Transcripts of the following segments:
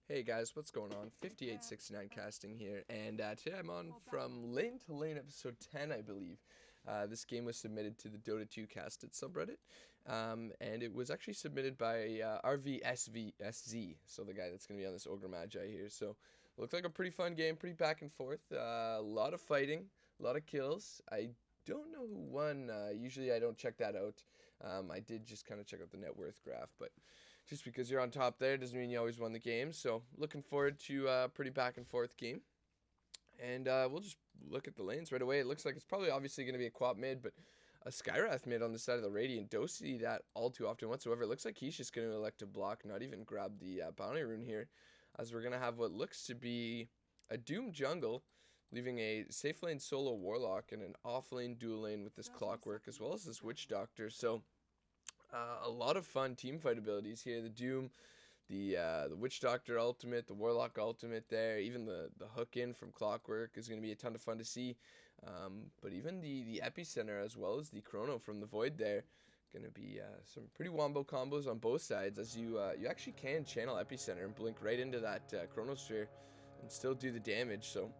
Hey guys, what's going on? 5869 casting here, and today I'm on from lane to lane episode 10, I believe. This game was submitted to the Dota 2 casted subreddit, and it was actually submitted by RVSC, so the guy that's going to be on this Ogre Magi here. So it looked like a pretty fun game, pretty back and forth, a lot of fighting, a lot of kills. I don't know who won. Usually I don't check that out. I did just kind of check out the net worth graph, but just because you're on top there doesn't mean you always won the game. So looking forward to a pretty back and forth game. And we'll just look at the lanes right away. It looks like it's probably obviously going to be a quap mid, but a Skyrath mid on the side of the Radiant. Don't see that all too often whatsoever. It looks like he's just going to elect to block, not even grab the bounty rune here, as we're going to have what looks to be a Doom jungle, leaving a safe lane solo Warlock and an off lane dual lane with this Clockwork, as well as this Witch Doctor. So a lot of fun team fight abilities here. The Doom, the Witch Doctor ultimate, the Warlock ultimate there, even the hook in from Clockwork is going to be a ton of fun to see. But even the Epicenter as well as the Chrono from the Void there, going to be some pretty wombo combos on both sides, as you actually can channel Epicenter and blink right into that Chronosphere and still do the damage. So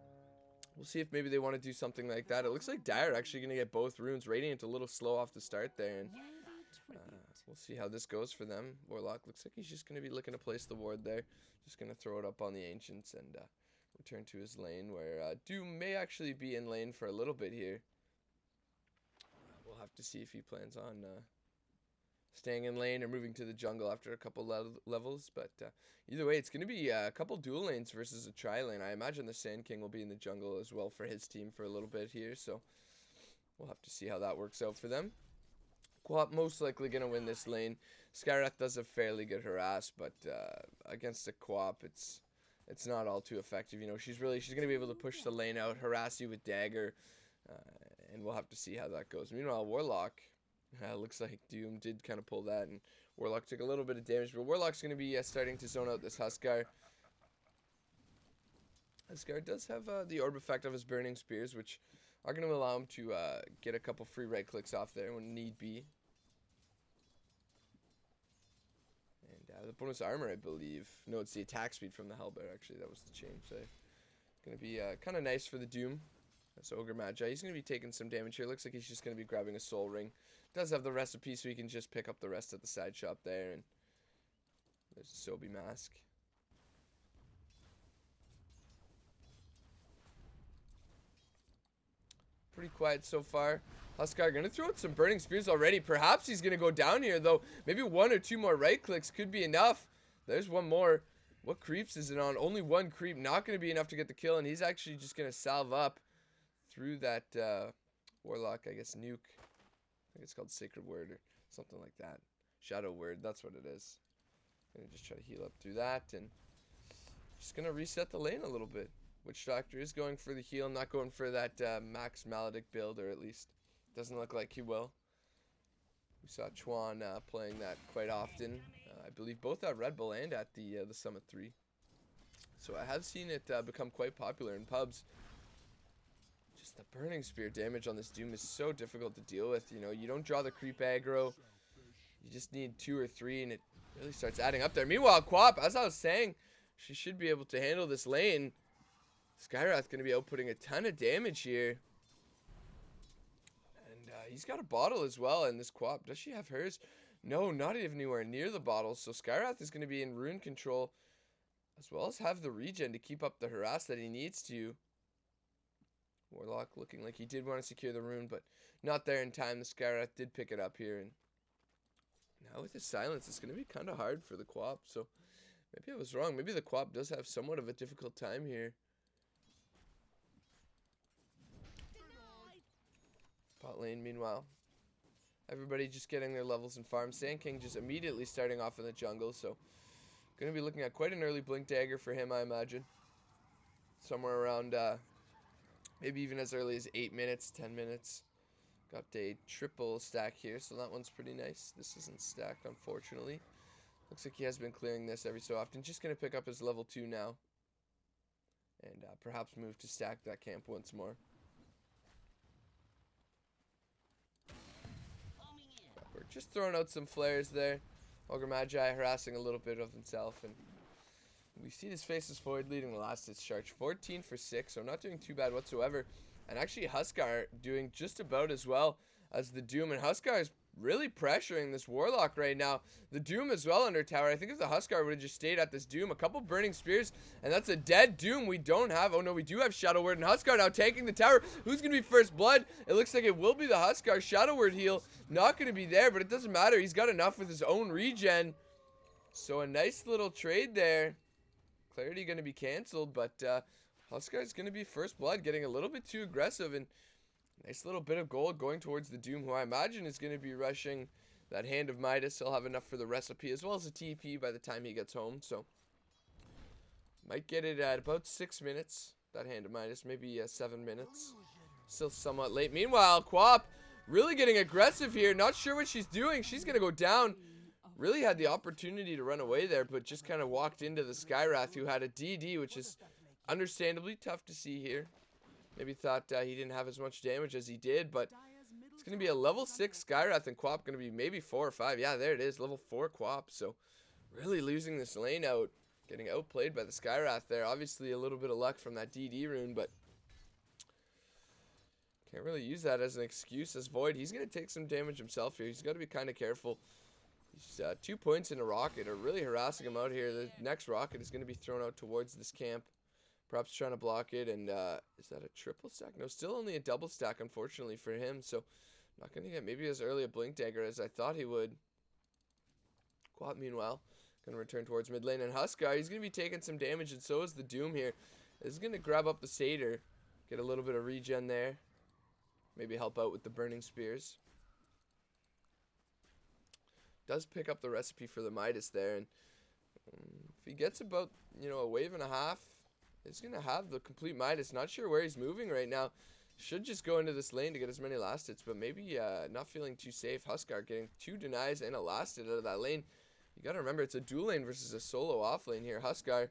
we'll see if maybe they want to do something like that. It looks like Dire actually going to get both runes. Radiant a little slow off the start there, and we'll see how this goes for them. Warlock looks like he's just going to be looking to place the ward there. Just going to throw it up on the Ancients and return to his lane, where Doom may actually be in lane for a little bit here. We'll have to see if he plans on staying in lane or moving to the jungle after a couple levels. But either way, it's going to be a couple dual lanes versus a tri-lane. I imagine the Sand King will be in the jungle as well for his team for a little bit here. So we'll have to see how that works out for them. Quap most likely going to win this lane. Skyrath does a fairly good harass, but against a Quap, it's not all too effective. You know, she's going to be able to push the lane out, harass you with dagger, and we'll have to see how that goes. Meanwhile, Warlock, looks like Doom did kind of pull that, and Warlock took a little bit of damage, but Warlock's going to be starting to zone out this Huskar. Huskar does have the orb effect of his burning spears, which are going to allow him to get a couple free right clicks off there when need be. And the bonus armor, I believe. No, it's the attack speed from the Hellbear, actually. That was the change there. Going to be kind of nice for the Doom. That's Ogre Magi. He's going to be taking some damage here. Looks like he's just going to be grabbing a soul ring. Does have the recipe, so he can just pick up the rest at the side shop there. And there's a Sobi mask. Pretty quiet so far. Huskar going to throw out some burning spears already. Perhaps he's going to go down here, though. Maybe one or two more right clicks could be enough. There's one more. What creeps is it on? Only one creep. Not going to be enough to get the kill, and he's actually just going to salve up through that Warlock, I guess, nuke. I think it's called Sacred Word or something like that. Shadow Word, that's what it is. Gonna just try to heal up through that, and just going to reset the lane a little bit. Witch Doctor is going for the heal, not going for that max Maledict build, or at least doesn't look like he will. We saw Chuan playing that quite often. I believe both at Red Bull and at the Summit 3. So I have seen it become quite popular in pubs. Just the Burning Spear damage on this Doom is so difficult to deal with. You know, you don't draw the creep aggro. You just need 2 or 3, and it really starts adding up there. Meanwhile, Quap, as I was saying, she should be able to handle this lane. Skyrath going to be outputting a ton of damage here. And he's got a bottle as well in this Quap. Does she have hers? No, not even anywhere near the bottle. So Skyrath is going to be in rune control, as well as have the regen to keep up the harass that he needs to. Warlock looking like he did want to secure the rune, but not there in time. The Skyrath did pick it up here. And now with his silence, it's going to be kind of hard for the Quap. So maybe I was wrong. Maybe the Quap does have somewhat of a difficult time here. Bot lane, meanwhile, everybody just getting their levels and farm. Sand King just immediately starting off in the jungle, so going to be looking at quite an early blink dagger for him, I imagine. Somewhere around, maybe even as early as 8 minutes, 10 minutes. Got a triple stack here, so that one's pretty nice. This isn't stacked, unfortunately. Looks like he has been clearing this every so often. Just going to pick up his level 2 now. And perhaps move to stack that camp once more. Just throwing out some flares there. Ogre Magi harassing a little bit of himself, and we see this Faceless Void leading the last hits charge. 14 for 6, so not doing too bad whatsoever. And actually Huskar doing just about as well as the Doom. And Huskar is really pressuring this Warlock right now. The Doom as well under tower. I think if the Huskar would have just stayed at this Doom, a couple Burning Spears, and that's a dead Doom. We don't have, oh no, we do have Shadow Word, and Huskar now tanking the tower. Who's going to be first blood? It looks like it will be the Huskar. Shadow Word heal, not going to be there, but it doesn't matter. He's got enough with his own regen. So a nice little trade there. Clarity going to be canceled, but Huskar is going to be first blood, getting a little bit too aggressive, and nice little bit of gold going towards the Doom, who I imagine is going to be rushing that Hand of Midas. He'll have enough for the recipe as well as a TP by the time he gets home, so might get it at about 6 minutes, that Hand of Midas, maybe 7 minutes. Still somewhat late. Meanwhile, Quap really getting aggressive here, not sure what she's doing. She's going to go down. Really had the opportunity to run away there, but just kind of walked into the Skywrath, who had a DD, which is understandably tough to see here. Maybe thought he didn't have as much damage as he did, but it's going to be a level 6 Skywrath, and Quap going to be maybe 4 or 5. Yeah, there it is, level 4 Quap. So really losing this lane out, getting outplayed by the Skywrath there. Obviously a little bit of luck from that DD rune, but can't really use that as an excuse as Void. He's going to take some damage himself here. He's got to be kind of careful. He's 2 points in a rocket are really harassing him out here. The next rocket is going to be thrown out towards this camp. Perhaps trying to block it, and is that a triple stack? No, still only a double stack, unfortunately, for him. So, not going to get maybe as early a Blink Dagger as I thought he would. Quap, meanwhile, going to return towards mid lane. And Huskar, he's going to be taking some damage, and so is the Doom here. Is going to grab up the Satyr, get a little bit of regen there. Maybe help out with the Burning Spears. Does pick up the recipe for the Midas there, and if he gets about, you know, a wave and a half, he's going to have the complete Midas. Not sure where he's moving right now. Should just go into this lane to get as many last hits, but maybe not feeling too safe. Huskar getting 2 denies and a last hit out of that lane. You got to remember, it's a dual lane versus a solo off lane here. Huskar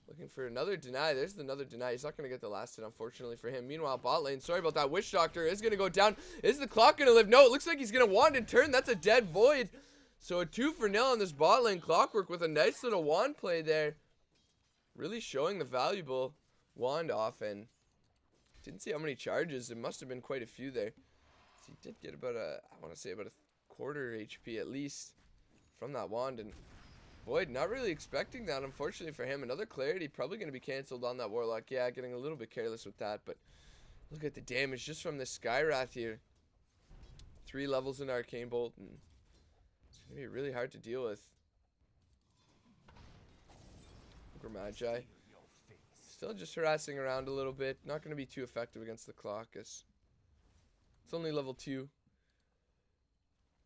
looking for another deny. There's another deny. He's not going to get the last hit, unfortunately, for him. Meanwhile, bot lane, sorry about that. Witch Doctor is going to go down. Is the clock going to live? No, it looks like he's going to wand and turn. That's a dead Void. So a 2 for 0 on this bot lane. Clockwork with a nice little wand play there. Really showing the valuable wand off, and didn't see how many charges. It must have been quite a few there. So he did get about I want to say about a quarter HP at least from that wand, and Void not really expecting that, unfortunately for him. Another Clarity probably going to be canceled on that Warlock. Yeah, getting a little bit careless with that, but look at the damage just from this Skywrath here. 3 levels in Arcane Bolt, and it's going to be really hard to deal with. Magi still just harassing around a little bit. Not going to be too effective against the clock, as it's only level 2.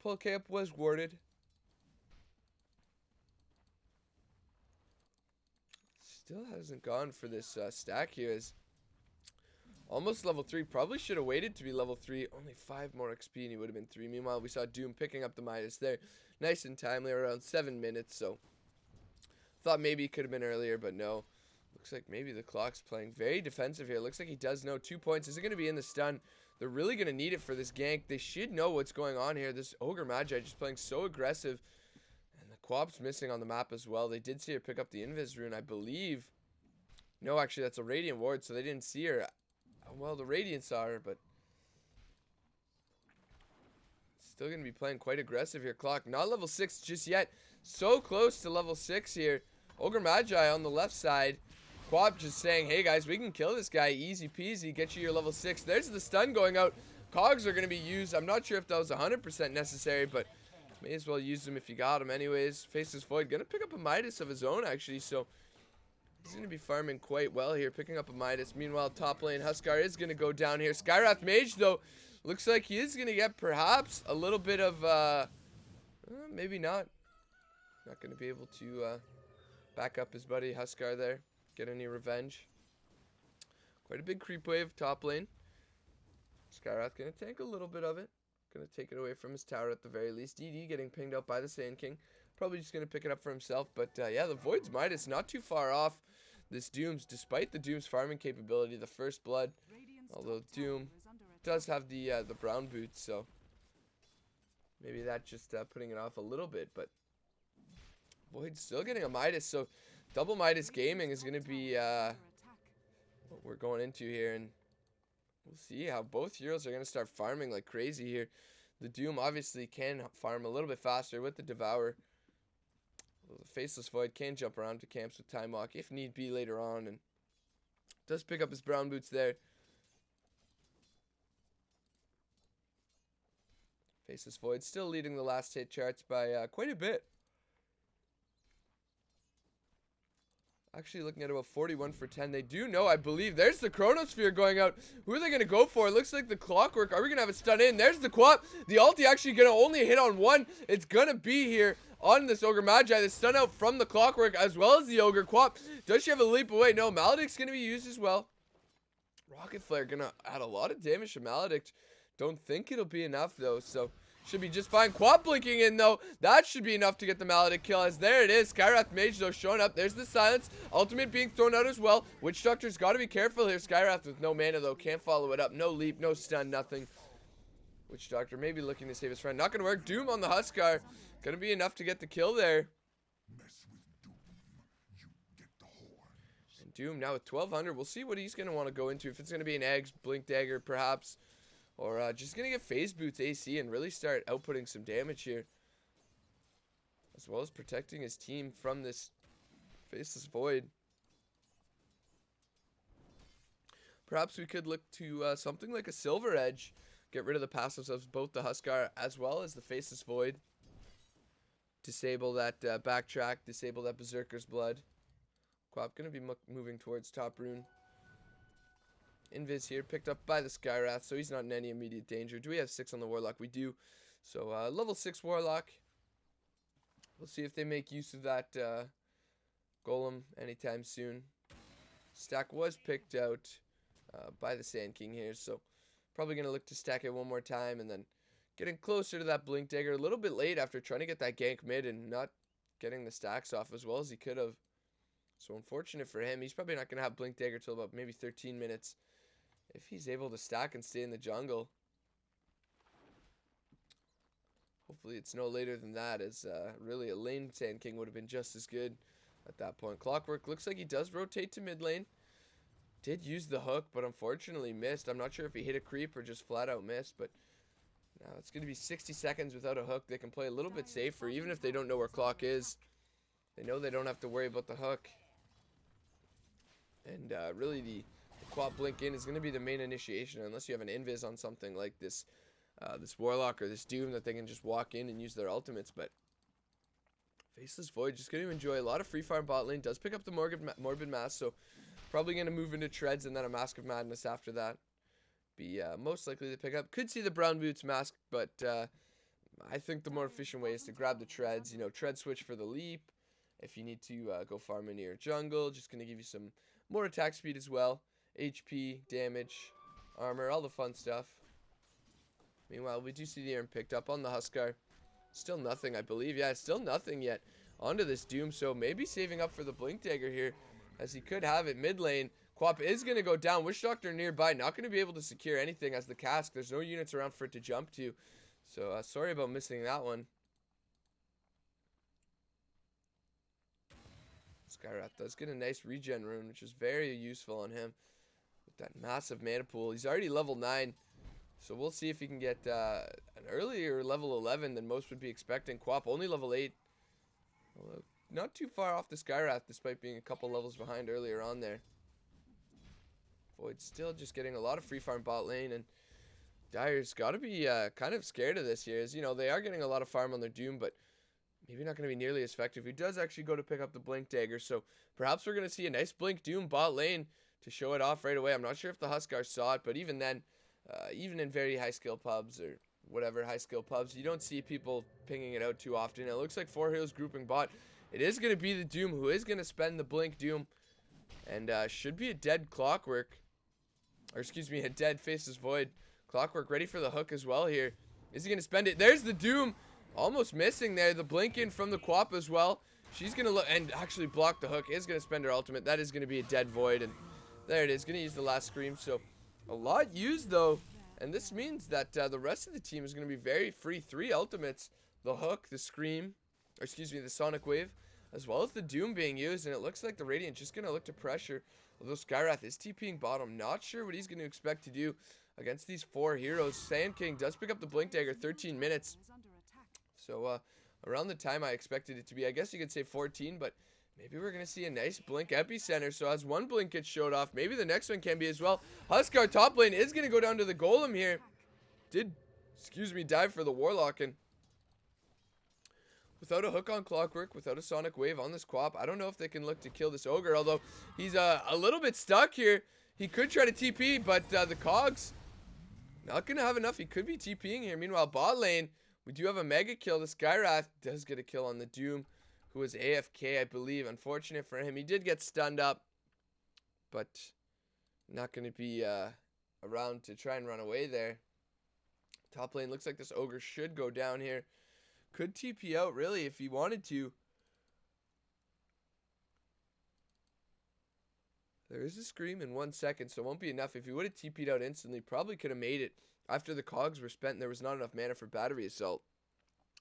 Pull camp was warded. Still hasn't gone for this stack here. Is almost level 3. Probably should have waited to be level 3. Only 5 more XP and he would have been 3. Meanwhile, we saw Doom picking up the Midas there. Nice and timely, around 7 minutes. So thought maybe it could have been earlier, but no. Looks like maybe the clock's playing very defensive here. Looks like he does know 2 points. Is it going to be in the stun? They're really going to need it for this gank. They should know what's going on here. This Ogre Magi just playing so aggressive. And the Quap's missing on the map as well. They did see her pick up the Invis rune, I believe. No, actually, that's a Radiant Ward, so they didn't see her. Well, the Radiant saw her, but still going to be playing quite aggressive here. Clock, not level 6 just yet. So close to level 6 here. Ogre Magi on the left side. Quap just saying, hey guys, we can kill this guy. Easy peasy. Get you your level 6. There's the stun going out. Cogs are going to be used. I'm not sure if that was 100% necessary, but may as well use them if you got them anyways. Faceless Void going to pick up a Midas of his own, actually, so he's going to be farming quite well here, picking up a Midas. Meanwhile, top lane, Huskar is going to go down here. Skywrath Mage, though, looks like he is going to get perhaps a little bit of, maybe not. Not going to be able to back up his buddy Huskar there. Get any revenge. Quite a big creep wave, top lane. Skywrath going to tank a little bit of it. Going to take it away from his tower at the very least. DD getting pinged out by the Sand King. Probably just going to pick it up for himself. But yeah, the Void's Midas not too far off this Doom's. Despite the Doom's farming capability, the first blood. Although Doom does have the brown boots, so maybe that's just putting it off a little bit. But Void's still getting a Midas, so Double Midas Gaming is going to be what we're going into here, and we'll see how both heroes are going to start farming like crazy here. The Doom obviously can farm a little bit faster with the Devour. The Faceless Void can jump around to camps with Time Walk if need be later on, and does pick up his brown boots there. Faceless Void still leading the last hit charts by quite a bit. Actually looking at about 41 for 10. They do know, I believe. There's the Chronosphere going out. Who are they going to go for? It looks like the Clockwork. Are we going to have it stun in? There's the Quap. The ulti actually going to only hit on one. It's going to be here on this Ogre Magi. The stun out from the Clockwork as well as the Ogre. Quap, does she have a leap away? No, Maledict's going to be used as well. Rocket Flare going to add a lot of damage to Maledict. Don't think it'll be enough though, so should be just fine. Quap blinking in though. That should be enough to get the Maledict kill, as there it is. Skywrath Mage though showing up. There's the silence. Ultimate being thrown out as well. Witch Doctor's got to be careful here. Skywrath with no mana though. Can't follow it up. No leap, no stun, nothing. Witch Doctor maybe looking to save his friend. Not going to work. Doom on the Huskar. Going to be enough to get the kill there. And Doom now with 1200. We'll see what he's going to want to go into. If it's going to be an Eggs, Blink Dagger perhaps. Or just going to get Phase Boots AC and really start outputting some damage here. As well as protecting his team from this Faceless Void. Perhaps we could look to something like a Silver Edge. Get rid of the passives of both the Huskar as well as the Faceless Void. Disable that Backtrack. Disable that Berserker's Blood. Quap going to be moving towards top rune. Invis here, picked up by the Skywrath, so he's not in any immediate danger. Do we have 6 on the Warlock? We do. So, level 6 Warlock. We'll see if they make use of that Golem anytime soon. Stack was picked out by the Sand King here, so probably going to look to stack it one more time, and then getting closer to that Blink Dagger a little bit late after trying to get that gank mid and not getting the stacks off as well as he could have. So, unfortunate for him. He's probably not going to have Blink Dagger till about maybe 13 minutes. If he's able to stack and stay in the jungle. Hopefully it's no later than that, as really a lane Sand King would have been just as good at that point. Clockwork looks like he does rotate to mid lane. Did use the hook, but unfortunately missed. I'm not sure if he hit a creep or just flat out missed, but now it's going to be 60 seconds without a hook. They can play a little bit safer, even if they don't know where Clock is. They know they don't have to worry about the hook. And really the Quap blink in is going to be the main initiation, unless you have an invis on something like this this Warlock or this Doom that they can just walk in and use their ultimates. But Faceless Void just going to enjoy a lot of free farm bot lane. Does pick up the Morbid Mass, so probably going to move into Treads and then a Mask of Madness after that. Be most likely to pick up. Could see the Brown Boots Mask, but I think the more efficient way is to grab the Treads. You know, Tread switch for the leap. If you need to go farm in your jungle, just going to give you some more attack speed as well. HP, damage, armor, all the fun stuff. Meanwhile, we do see the Aaron picked up on the Huskar. Still nothing, I believe. Yeah, still nothing yet onto this Doom. So maybe saving up for the Blink Dagger here, as he could have it mid lane. Quap is going to go down. Witch Doctor nearby. Not going to be able to secure anything as the cask. There's no units around for it to jump to. So sorry about missing that one. Skywrath does get a nice regen rune, which is very useful on him. With that massive mana pool. He's already level 9. So we'll see if he can get an earlier level 11 than most would be expecting. Quap only level 8. Although not too far off the Skywrath, despite being a couple levels behind earlier on there. Void still just getting a lot of free farm bot lane, and Dire's got to be kind of scared of this here. As you know, they are getting a lot of farm on their Doom, but maybe not going to be nearly as effective. He does actually go to pick up the Blink Dagger, so perhaps we're going to see a nice Blink Doom bot lane to show it off right away. I'm not sure if the Huskar saw it, but even then, even in very high skill pubs or whatever high skill pubs, you don't see people pinging it out too often. It looks like 4 Heroes grouping bot. It is going to be the Doom who is going to spend the Blink Doom, and should be a dead Clockwork, or excuse me, a dead Faceless Void. Clockwork ready for the hook as well here. Is he going to spend it? There's the Doom. Almost missing there. The blink in from the Quap as well. She's going to look and actually block the hook. Is going to spend her ultimate. That is going to be a dead Void. And there it is. Going to use the last Scream. So a lot used though. And this means that the rest of the team is going to be very free. 3 ultimates. The hook, the Scream, or excuse me, the Sonic Wave, as well as the Doom being used, and it looks like the Radiant just going to look to pressure. Although Skywrath is TPing bottom, not sure what he's going to expect to do against these 4 heroes. Sand King does pick up the Blink Dagger, 13 minutes. So around the time I expected it to be, I guess you could say 14, but maybe we're going to see a nice Blink Epicenter. So as one Blink gets showed off, maybe the next one can be as well. Huskar top lane is going to go down to the Golem here. Did, dive for the Warlock, and without a hook on Clockwork, without a Sonic Wave on this Quap, I don't know if they can look to kill this Ogre, although he's a little bit stuck here. He could try to TP, but the Cogs not going to have enough. He could be TPing here. Meanwhile, bot lane, we do have a mega kill. The Skywrath does get a kill on the Doom, who was AFK, I believe. Unfortunate for him. He did get stunned up, but not going to be around to try and run away there. Top lane looks like this Ogre should go down here. Could TP out, really, if he wanted to. There is a Scream in 1 second, so it won't be enough. If he would have TP'd out instantly, probably could have made it. After the Cogs were spent, there was not enough mana for Battery Assault.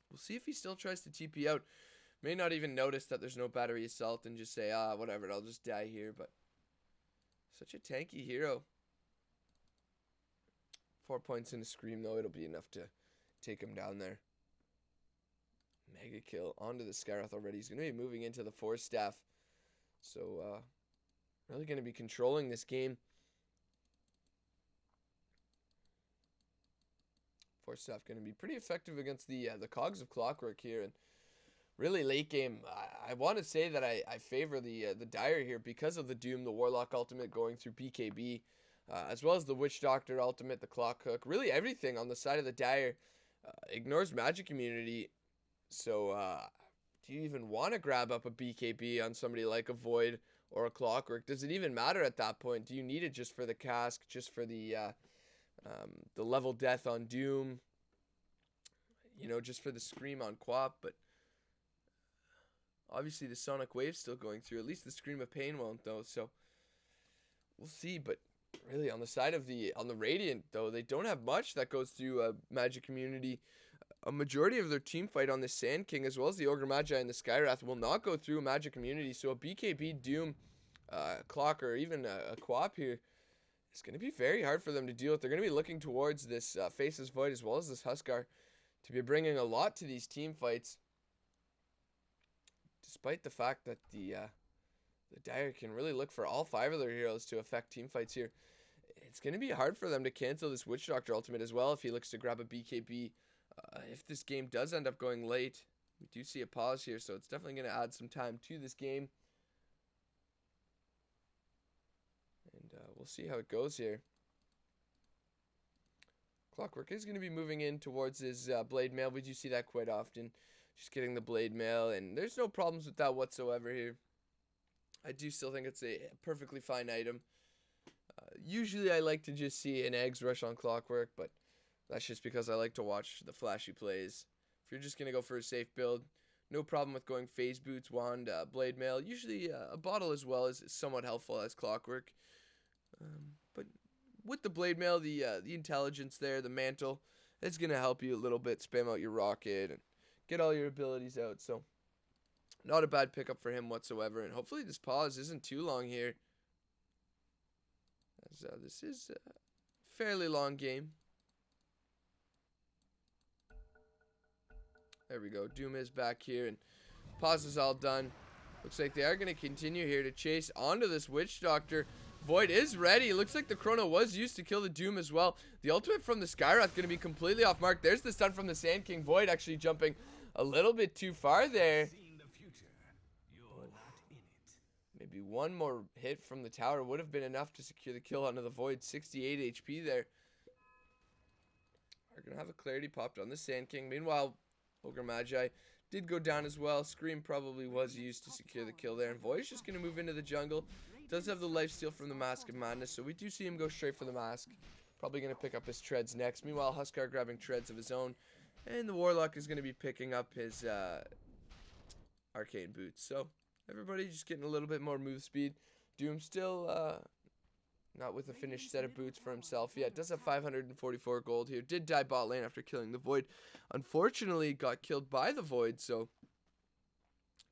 We'll see if he still tries to TP out. May not even notice that there's no Battery Assault and just say, whatever, I'll just die here. But such a tanky hero. 4 points in a Scream, though. It'll be enough to take him down there. Mega kill onto the Skywrath already. He's going to be moving into the Force Staff. So, really going to be controlling this game. Force Staff going to be pretty effective against the Cogs of Clockwork here. And really late game, I want to say that I favor the Dire here because of the Doom, the Warlock ultimate going through BKB. As well as the Witch Doctor ultimate, the Clock Hook. Really everything on the side of the Dire ignores magic immunity. So, do you even want to grab up a BKB on somebody like a Void or a Clockwork? Does it even matter at that point? Do you need it just for the cask, just for the level death on Doom? You know, just for the Scream on Quap? But obviously the Sonic Wave's still going through. At least the Scream of Pain won't, though. So, we'll see. But really, on the side of the Radiant, though, they don't have much that goes through magic immunity. A majority of their team fight on the Sand King, as well as the Ogre Magi and the Skywrath, will not go through magic immunity. So a BKB, Doom, Clock, or even a Quap here is going to be very hard for them to deal with. They're going to be looking towards this Faceless Void as well as this Huskar to be bringing a lot to these team fights. Despite the fact that the Dire can really look for all 5 of their heroes to affect team fights here. It's going to be hard for them to cancel this Witch Doctor ultimate as well if he looks to grab a BKB. If this game does end up going late, we do see a pause here, so it's definitely going to add some time to this game. And we'll see how it goes here. Clockwork is going to be moving in towards his Blade Mail. We do see that quite often. Just getting the Blade Mail, and there's no problems with that whatsoever here. I do still think it's a perfectly fine item. Usually I like to just see an Eggs rush on Clockwork, but that's just because I like to watch the flashy plays. If you're just going to go for a safe build, no problem with going Phase Boots, Wand, Blade Mail. Usually a bottle as well is somewhat helpful as Clockwork. But with the Blade Mail, the intelligence there, the mantle, it's going to help you a little bit spam out your rocket and get all your abilities out. So, not a bad pickup for him whatsoever. And hopefully this pause isn't too long here, as this is a fairly long game. There we go. Doom is back here, and pause is all done. Looks like they are going to continue here to chase onto this Witch Doctor. Void is ready. Looks like the Chrono was used to kill the Doom as well. The ultimate from the Skywrath going to be completely off mark. There's the stun from the Sand King. Void actually jumping a little bit too far there. Maybe one more hit from the tower would have been enough to secure the kill onto the Void. 68 HP there. Are going to have a Clarity popped on the Sand King. Meanwhile, Ogre Magi did go down as well. Scream probably was used to secure the kill there. And Void's just going to move into the jungle. Does have the lifesteal from the Mask of Madness, so we do see him go straight for the Mask. Probably going to pick up his treads next. Meanwhile, Huskar grabbing treads of his own. And the Warlock is going to be picking up his Arcane Boots. So, everybody just getting a little bit more move speed. Doom still not with a finished set of boots for himself yet. Does have 544 gold here. Did die bot lane after killing the Void. Unfortunately, got killed by the Void, so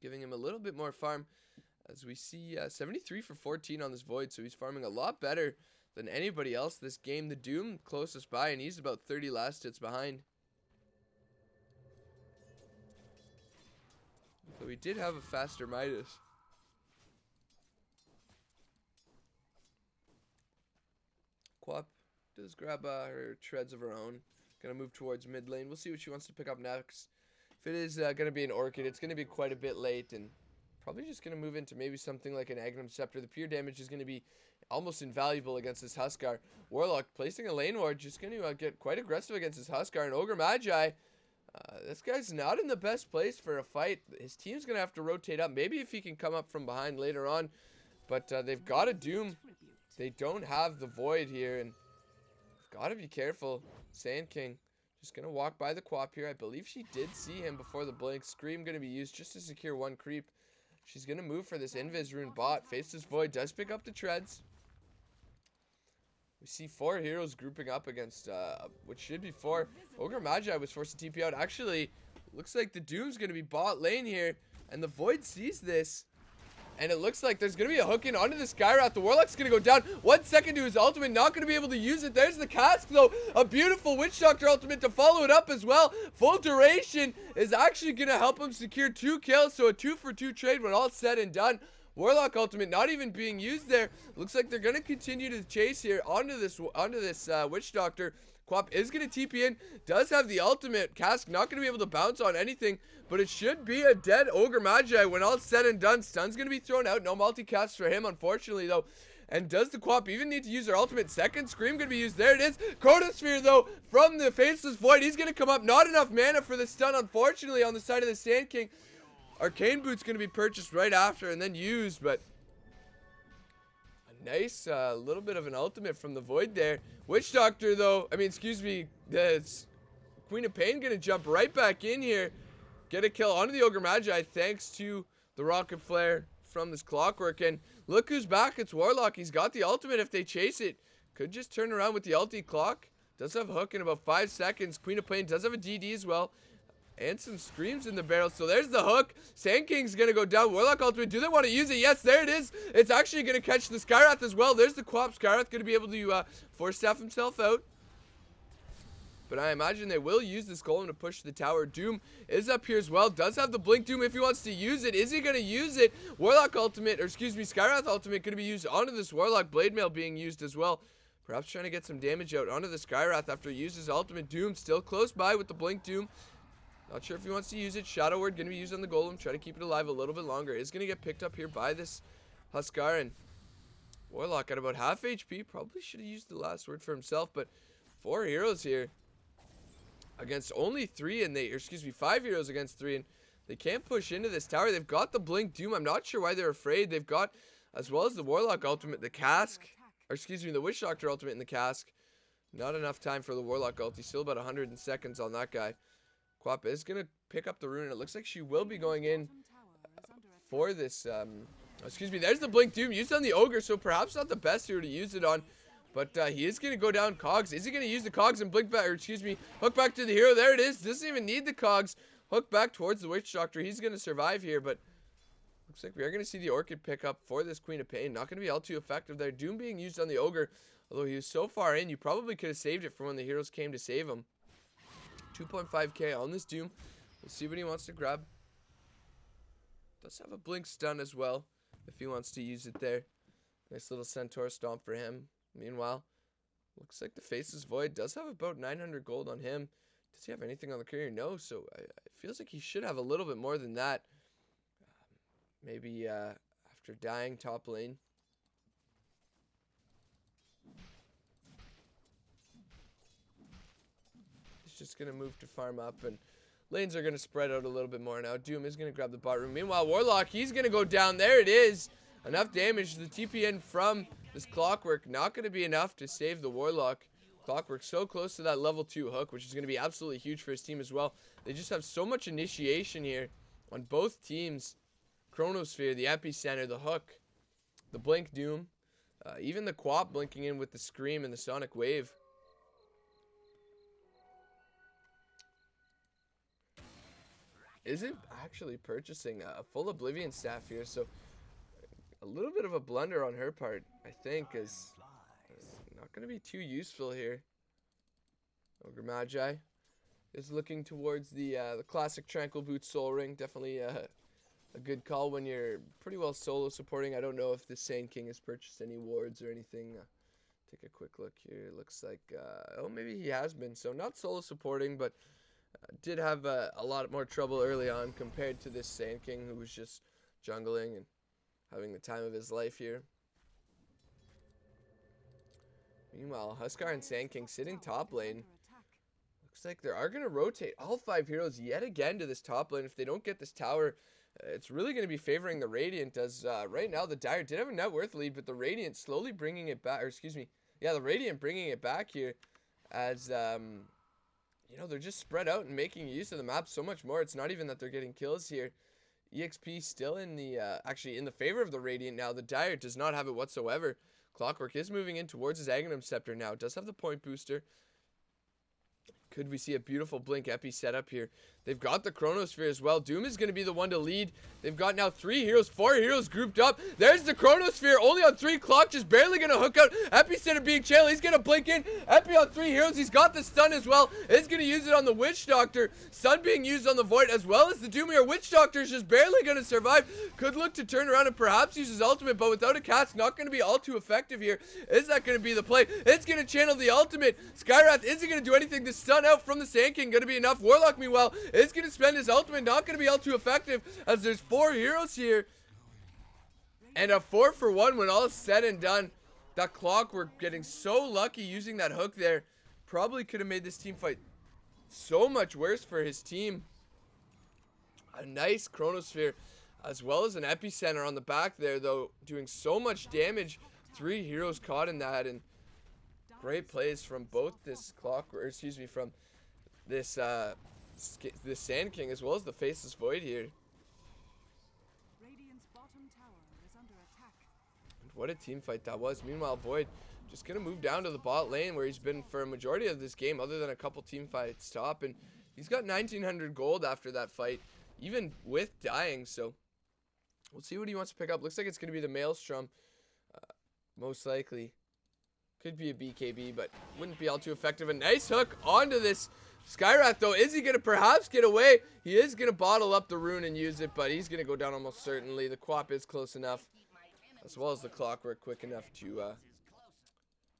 giving him a little bit more farm, as we see 73 for 14 on this Void, so he's farming a lot better than anybody else this game. The Doom closest by, and he's about 30 last hits behind. So we did have a faster Midas. Quap does grab her treads of her own. Gonna move towards mid lane. We'll see what she wants to pick up next. If it is gonna be an Orchid, it's gonna be quite a bit late, and probably just gonna move into maybe something like an Agnum Scepter. The pure damage is gonna be almost invaluable against this Huskar. Warlock placing a lane ward, just gonna get quite aggressive against this Huskar. And Ogre Magi, this guy's not in the best place for a fight. His team's gonna have to rotate up. Maybe if he can come up from behind later on, but they've got a Doom. They don't have the Void here, and gotta be careful. Sand King just gonna walk by the Quap here. I believe she did see him before the blink. Scream gonna be used just to secure one creep. She's gonna move for this Invis Rune bot. Faceless Void does pick up the treads. We see 4 heroes grouping up against which should be 4. Ogre Magi was forced to TP out. Actually, looks like the Doom's gonna be bot lane here, and the Void sees this. And it looks like there's going to be a hook in onto the Skywrath. The Warlock's going to go down. 1 second to his ultimate. Not going to be able to use it. There's the cask, though. A beautiful Witch Doctor ultimate to follow it up as well. Full duration is actually going to help him secure 2 kills. So a 2-for-2 trade when all said and done. Warlock ultimate not even being used there. Looks like they're going to continue to chase here onto this Witch Doctor. Quap is going to TP in. Does have the ultimate. Cask not going to be able to bounce on anything. But it should be a dead Ogre Magi when all's said and done. Stun's going to be thrown out. No multicast for him, unfortunately, though. And does the Quap even need to use their ultimate? Second Scream going to be used. There it is. Chronosphere, though, from the Faceless Void. He's going to come up. Not enough mana for the stun, unfortunately, on the side of the Sand King. Arcane Boot's going to be purchased right after and then used, but a nice little bit of an ultimate from the Void there. Witch Doctor, though, the Queen of Pain going to jump right back in here. Get a kill onto the Ogre Magi thanks to the Rocket Flare from this Clockwork. And look who's back. It's Warlock. He's got the ultimate if they chase it. Could just turn around with the ulti clock. Does have a hook in about 5 seconds. Queen of Pain does have a DD as well. And some Screams in the barrel. So there's the hook. Sand King's going to go down. Warlock ultimate. Do they want to use it? Yes, there it is. It's actually going to catch the Skywrath as well. There's the Quap. Skywrath going to be able to force staff himself out. But I imagine they will use this golem to push the tower. Doom is up here as well. Does have the blink. Doom if he wants to use it. Is he going to use it? Warlock ultimate, or excuse me, Skywrath ultimate going to be used onto this Warlock. Blade Mail being used as well. Perhaps trying to get some damage out onto the Skywrath after he uses ultimate. Doom still close by with the blink. Doom. Not sure if he wants to use it. Shadow Word going to be used on the golem. Try to keep it alive a little bit longer. Is going to get picked up here by this Huskar. And Warlock at about half HP. Probably should have used the last word for himself. But 4 heroes here against only 3, and 5 heroes against 3, and they can't push into this tower. They've got the blink Doom. I'm not sure why they're afraid. They've got, as well as the Warlock ultimate, the cask, or excuse me, the Witch Doctor ultimate in the cask. Not enough time for the Warlock ulti. Still about 100 seconds on that guy. Quap is gonna pick up the rune. It looks like she will be going in for this. There's the blink Doom used on the Ogre, so perhaps not the best hero to use it on. But he is going to go down Cogs. Is he going to use the Cogs and blink back, or hook back to the hero? There it is. Doesn't even need the Cogs. Hook back towards the Witch Doctor. He's going to survive here, but looks like we are going to see the Orchid pick up for this Queen of Pain. Not going to be all too effective there. Doom being used on the Ogre, although he was so far in, you probably could have saved it for when the heroes came to save him. 2.5k on this Doom. We'll see what he wants to grab. Does have a blink stun as well, if he wants to use it there. Nice little Centaur stomp for him. Meanwhile, looks like the Faceless Void does have about 900 gold on him. Does he have anything on the courier? No, so it feels like he should have a little bit more than that. Maybe after dying top lane. He's just going to move to farm up, and lanes are going to spread out a little bit more now. Doom is going to grab the bot room. Meanwhile, Warlock, he's going to go down. There it is. Enough damage. The TPN from this Clockwork not going to be enough to save the Warlock. Clockwork so close to that level 2 hook, which is going to be absolutely huge for his team as well. They just have so much initiation here on both teams. Chronosphere, the Epicenter, the hook, the blink Doom, even the Quap blinking in with the Scream and the Sonic Wave. isn't actually purchasing a full Oblivion staff here, so a little bit of a blunder on her part, I think, is not going to be too useful here. Ogre Magi is looking towards the classic Tranquil Boots Soul Ring. Definitely a good call when you're pretty well solo supporting. I don't know if the Sand King has purchased any wards or anything. Take a quick look here. It looks like, oh, maybe he has been. So not solo supporting, but did have a lot more trouble early on compared to this Sand King, who was just jungling and having the time of his life here. Meanwhile, Huskar and Sand King sitting top lane. Looks like they are going to rotate all 5 heroes yet again to this top lane. If they don't get this tower, it's really going to be favoring the Radiant, as right now the Dire did have a net worth lead, but the Radiant slowly bringing it back, or excuse me, yeah, the Radiant bringing it back here, as, you know, they're just spread out and making use of the map so much more. It's not even that they're getting kills here. EXP still in the, actually in the favor of the Radiant now. The Dire does not have it whatsoever. Clockwork is moving in towards his Aghanim Scepter now. Does have the point booster. Could we see a beautiful Blink Epi setup here? They've got the Chronosphere as well. Doom is going to be the one to lead. They've got now 3 heroes, 4 heroes grouped up. There's the Chronosphere, only on 3. Clock just barely going to hook out. Epi instead of being channeled, he's going to blink in. Epi on 3 heroes. He's got the stun as well. He's going to use it on the Witch Doctor. Stun being used on the Void as well as the Doom here. Witch Doctor is just barely going to survive. Could look to turn around and perhaps use his ultimate, but without a cast, not going to be all too effective here. Is that going to be the play? It's going to channel the ultimate. Skywrath isn't going to do anything. The stun out from the Sand King going to be enough. Warlock, meanwhile, is going to spend his ultimate. Not going to be all too effective, as there's 4 heroes here. And a 4-for-1 when all is said and done. That Clockwork getting so lucky using that hook there. Probably could have made this team fight so much worse for his team. A nice Chronosphere, as well as an Epicenter on the back there, though, doing so much damage. 3 heroes caught in that, and great plays from both this Clockwork, excuse me, from this the Sand King as well as the Faceless Void here. And what a team fight that was. Meanwhile, Void just gonna move down to the bot lane where he's been for a majority of this game, other than a couple team fights top, and he's got 1900 gold after that fight, even with dying. So we'll see what he wants to pick up. Looks like it's gonna be the Maelstrom, most likely. Could be a BKB, but wouldn't be all too effective. A nice hook onto this Skywrath, though. Is he going to perhaps get away? He is going to bottle up the rune and use it, but he's going to go down almost certainly. The Quap is close enough, as well as the Clockwork quick enough to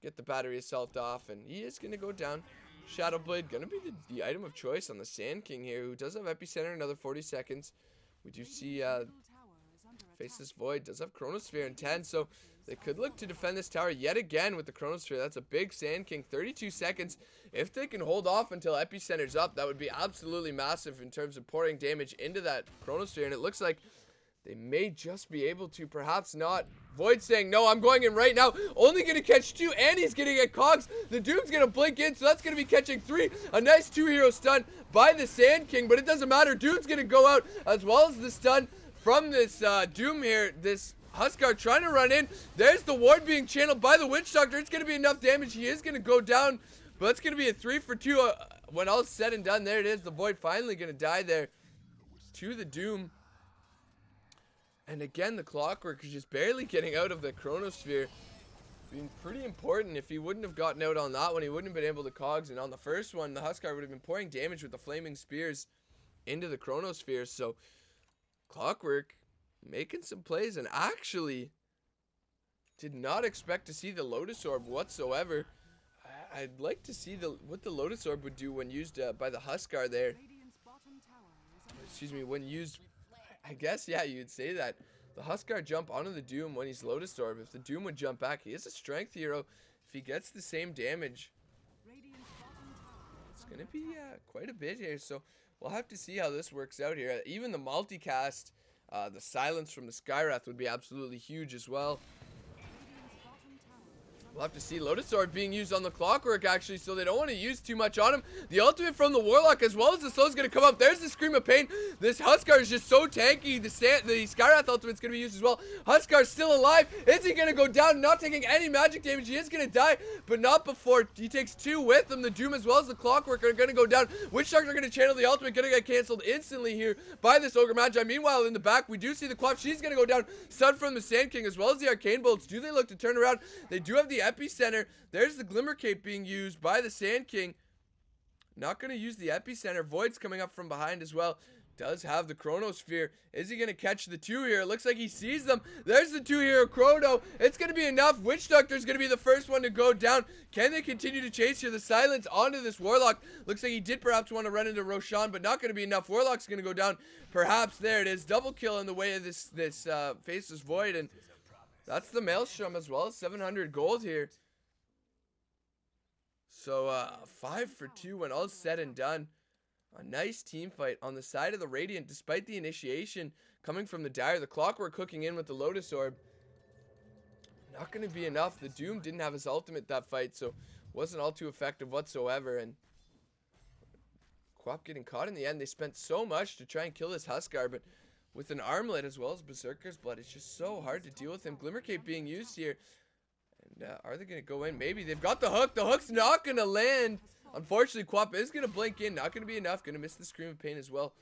get the battery assault off, and he is going to go down. Shadowblade going to be the item of choice on the Sand King here, who does have Epicenter another 40 seconds. We do see Faceless Void does have Chronosphere in 10, so they could look to defend this tower yet again with the Chronosphere. That's a big Sand King. 32 seconds. If they can hold off until Epicenter's up, that would be absolutely massive in terms of pouring damage into that Chronosphere. And it looks like they may just be able to, perhaps not. Void saying, no, I'm going in right now. Only going to catch 2, and he's going to get cogs. The Doom's going to blink in, so that's going to be catching 3. A nice 2-hero stun by the Sand King, but it doesn't matter. Doom's going to go out, as well as the stun from this Doom here. This Huskar trying to run in. There's the ward being channeled by the Witch Doctor. It's going to be enough damage. He is going to go down, but it's going to be a 3-for-2 when all's said and done. There it is. The Void finally going to die there to the Doom. And again, the Clockwork is just barely getting out of the Chronosphere. Being pretty important. If he wouldn't have gotten out on that one, he wouldn't have been able to cogs. And on the first one, the Huskar would have been pouring damage with the Flaming Spears into the Chronosphere. So Clockwork making some plays, and actually did not expect to see the Lotus Orb whatsoever. I'd like to see what the Lotus Orb would do when used by the Huskar there. Excuse me, when used, I guess, yeah, you'd say that. The Huskar jump onto the Doom when he's Lotus Orb. If the Doom would jump back, he is a strength hero. If he gets the same damage, it's going to be quite a bit here. So we'll have to see how this works out here. Even the multicast, the silence from the Skywrath would be absolutely huge as well. We'll have to see. Lotus Orb being used on the Clockwork, actually, so they don't want to use too much on him. The ultimate from the Warlock, as well as the slow, is going to come up. There's the Scream of Pain. This Huskar is just so tanky. The Skywrath ultimate's going to be used as well. Huskar's still alive. Is he going to go down? Not taking any magic damage. He is going to die, but not before he takes 2 with him. The Doom as well as the Clockwork are going to go down. Witch Doctor are going to channel the ultimate. Going to get canceled instantly here by this Ogre Magi. Meanwhile, in the back, we do see the Quap. She's going to go down. Stun from the Sand King as well as the Arcane Bolts. Do they look to turn around? They do have the Epicenter. There's the Glimmer Cape being used by the Sand King. Not going to use the Epicenter. Void's coming up from behind as well. Does have the Chronosphere. Is he going to catch the 2 here? It looks like he sees them. There's the 2 here, Chrono. It's going to be enough. Witch Doctor is going to be the first one to go down. Can they continue to chase here? The silence onto this Warlock. Looks like he did perhaps want to run into Roshan, but not going to be enough. Warlock's going to go down. Perhaps there it is. Double kill in the way of this Faceless Void, and that's the Maelstrom as well. 700 gold here. So 5 for 2 when all's said and done. A nice team fight on the side of the Radiant, despite the initiation coming from the Dire. The Clockwork hooking in with the Lotus Orb. Not going to be enough. The Doom didn't have his ultimate that fight, so wasn't all too effective whatsoever. And Quap getting caught in the end. They spent so much to try and kill this Huskar, but with an armlet as well as Berserker's Blood, it's just so hard to deal with him. Glimmer Cape being used here. And are they going to go in? Maybe. They've got the hook. The hook's not going to land. Unfortunately, Quap is going to blink in. Not going to be enough. Going to miss the Scream of Pain as well.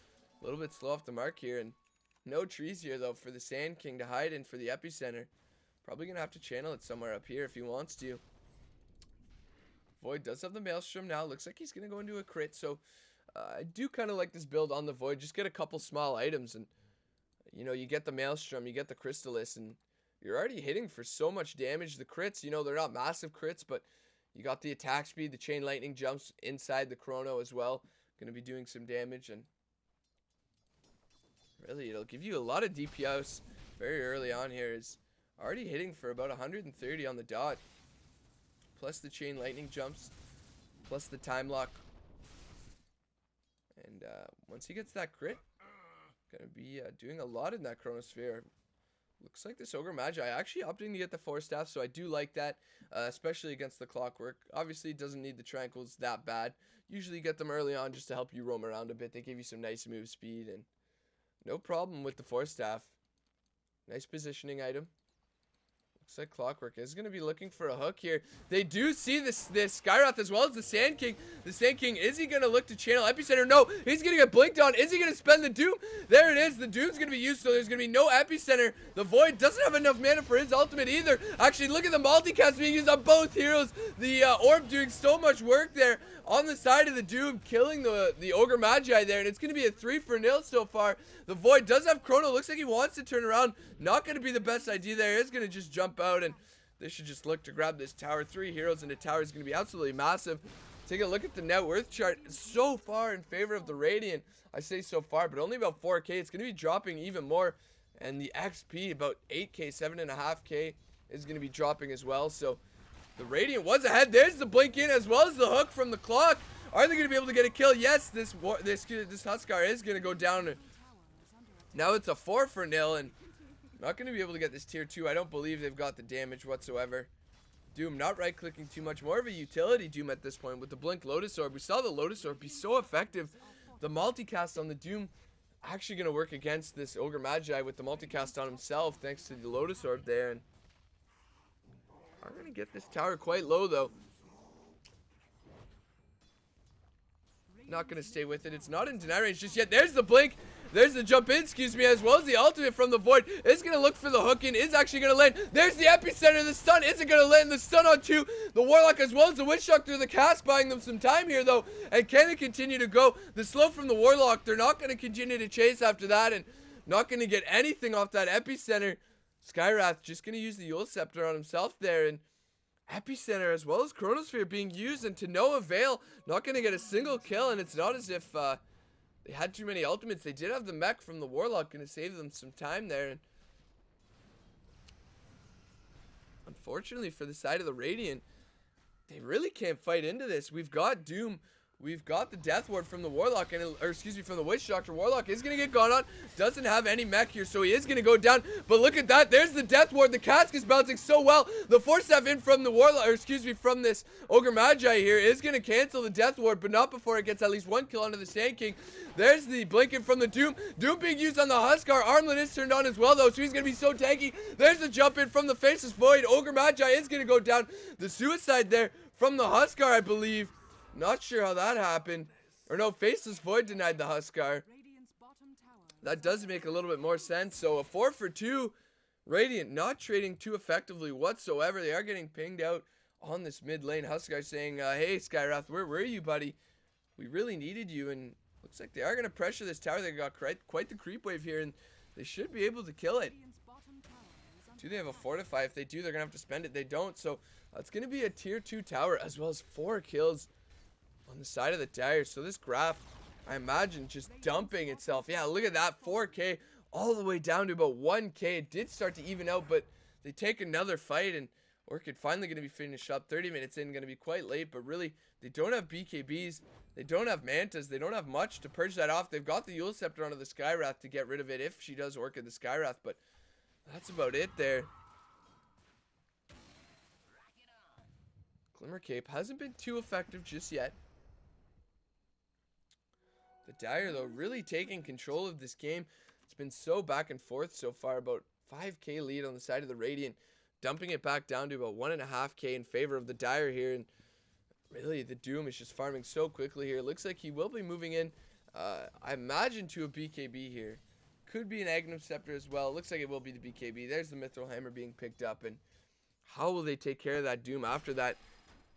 A little bit slow off the mark here. And no trees here, though, for the Sand King to hide in for the Epicenter. Probably going to have to channel it somewhere up here if he wants to. Void does have the Maelstrom now. Looks like he's going to go into a crit. So I do kind of like this build on the Void. Just get a couple small items. And, you know, you get the Maelstrom. You get the Crystallis. And you're already hitting for so much damage. The crits, you know, they're not massive crits, but you got the attack speed, the Chain Lightning jumps inside the Chrono as well. Going to be doing some damage, and really, it'll give you a lot of DPS very early on here. Is already hitting for about 130 on the dot. Plus the Chain Lightning jumps, plus the time lock. And once he gets that crit, going to be doing a lot in that Chronosphere. Looks like this Ogre Magi actually opting to get the 4 staff, so I do like that, especially against the Clockwork. Obviously, it doesn't need the Tranquils that bad. Usually you get them early on just to help you roam around a bit. They give you some nice move speed, and no problem with the 4 staff. Nice positioning item. Looks like Clockwork is going to be looking for a hook here. They do see this Skywrath as well as the Sand King. The Sand King, is he going to look to channel Epicenter? No, he's going to get blinked on. Is he going to spend the Doom? There it is. The Doom's going to be used, so there's going to be no Epicenter. The Void doesn't have enough mana for his ultimate either. Actually, look at the multicast being used on both heroes. The Orb doing so much work there on the side of the Doom, killing the Ogre Magi there, and it's going to be a 3-0 so far. The Void does have Chrono. Looks like he wants to turn around. Not going to be the best idea there. He's going to just jump out, and they should just look to grab this tower. 3 heroes in a tower is going to be absolutely massive. Take a look at the net worth chart. So far in favor of the Radiant. I say so far, but only about 4K. It's going to be dropping even more. And the XP, about 8K, 7.5K, is going to be dropping as well. So the Radiant was ahead. There's the blink in as well as the hook from the clock. Are they going to be able to get a kill? Yes, this Huskar is going to go down. Now it's a 4-0, and not going to be able to get this tier 2. I don't believe they've got the damage whatsoever. Doom not right-clicking too much. More of a utility Doom at this point with the Blink Lotus Orb. We saw the Lotus Orb be so effective. The multicast on the Doom actually going to work against this Ogre Magi with the multicast on himself thanks to the Lotus Orb there. And are going to get this tower quite low, though. Not going to stay with it. It's not in deny range just yet. There's the blink. There's the jump in, excuse me, as well as the ultimate from the Void. Is going to look for the hook in. Is actually going to land. There's the Epicenter. The stun isn't going to land. The stun on 2. The Warlock as well as the Witch Doctor. The cast buying them some time here, though. And can they continue to go? The slow from the Warlock. They're not going to continue to chase after that. And not going to get anything off that Epicenter. Skywrath just going to use the Yule Scepter on himself there. And Epicenter as well as Chronosphere being used. And to no avail. Not going to get a single kill. And it's not as if they had too many ultimates. They did have the mech from the Warlock, going to save them some time there. And unfortunately for the side of the Radiant, they really can't fight into this. We've got Doom we've got the Death Ward from the Warlock, from the Witch Doctor. Warlock is going to get gone on. Doesn't have any mech here, so he is going to go down. But look at that. There's the Death Ward. The cask is bouncing so well. The Force F in from the Warlock, from this Ogre Magi here is going to cancel the Death Ward, but not before it gets at least 1 kill onto the Sand King. There's the Blinking from the Doom. Doom being used on the Huskar. Armlet is turned on as well, though, so he's going to be so tanky. There's the jump in from the Faceless Void. Ogre Magi is going to go down. The suicide there from the Huskar, I believe. Not sure how that happened. Or no, Faceless Void denied the Huskar. That does make a little bit more sense. So a 4 for 2. Radiant not trading too effectively whatsoever. They are getting pinged out on this mid lane. Huskar saying, hey, Skywrath, where were you, buddy? We really needed you, and looks like they are going to pressure this tower. They got quite the creep wave here, and they should be able to kill it. Do they have a fortify? If they do, they're going to have to spend it. They don't, so it's going to be a tier 2 tower, as well as 4 kills on the side of the tower. So this graph, I imagine, just dumping itself. Yeah, look at that, 4k all the way down to about 1k. It did start to even out, but they take another fight, and Orchid finally going to be finished up. 30 minutes in, going to be quite late, but really, they don't have BKBs. They don't have Mantas. They don't have much to purge that off. They've got the Yule Scepter onto the Skywrath to get rid of it if she does Orchid the Skywrath, but that's about it there. Glimmer Cape hasn't been too effective just yet. The Dire, though, really taking control of this game. It's been so back and forth so far. About 5k lead on the side of the Radiant, dumping it back down to about 1.5k in favor of the Dire here. And really, the Doom is just farming so quickly here. It looks like he will be moving in, I imagine, to a BKB here. Could be an Agnum Scepter as well. It looks like it will be the BKB. There's the Mithril Hammer being picked up. And how will they take care of that Doom after that?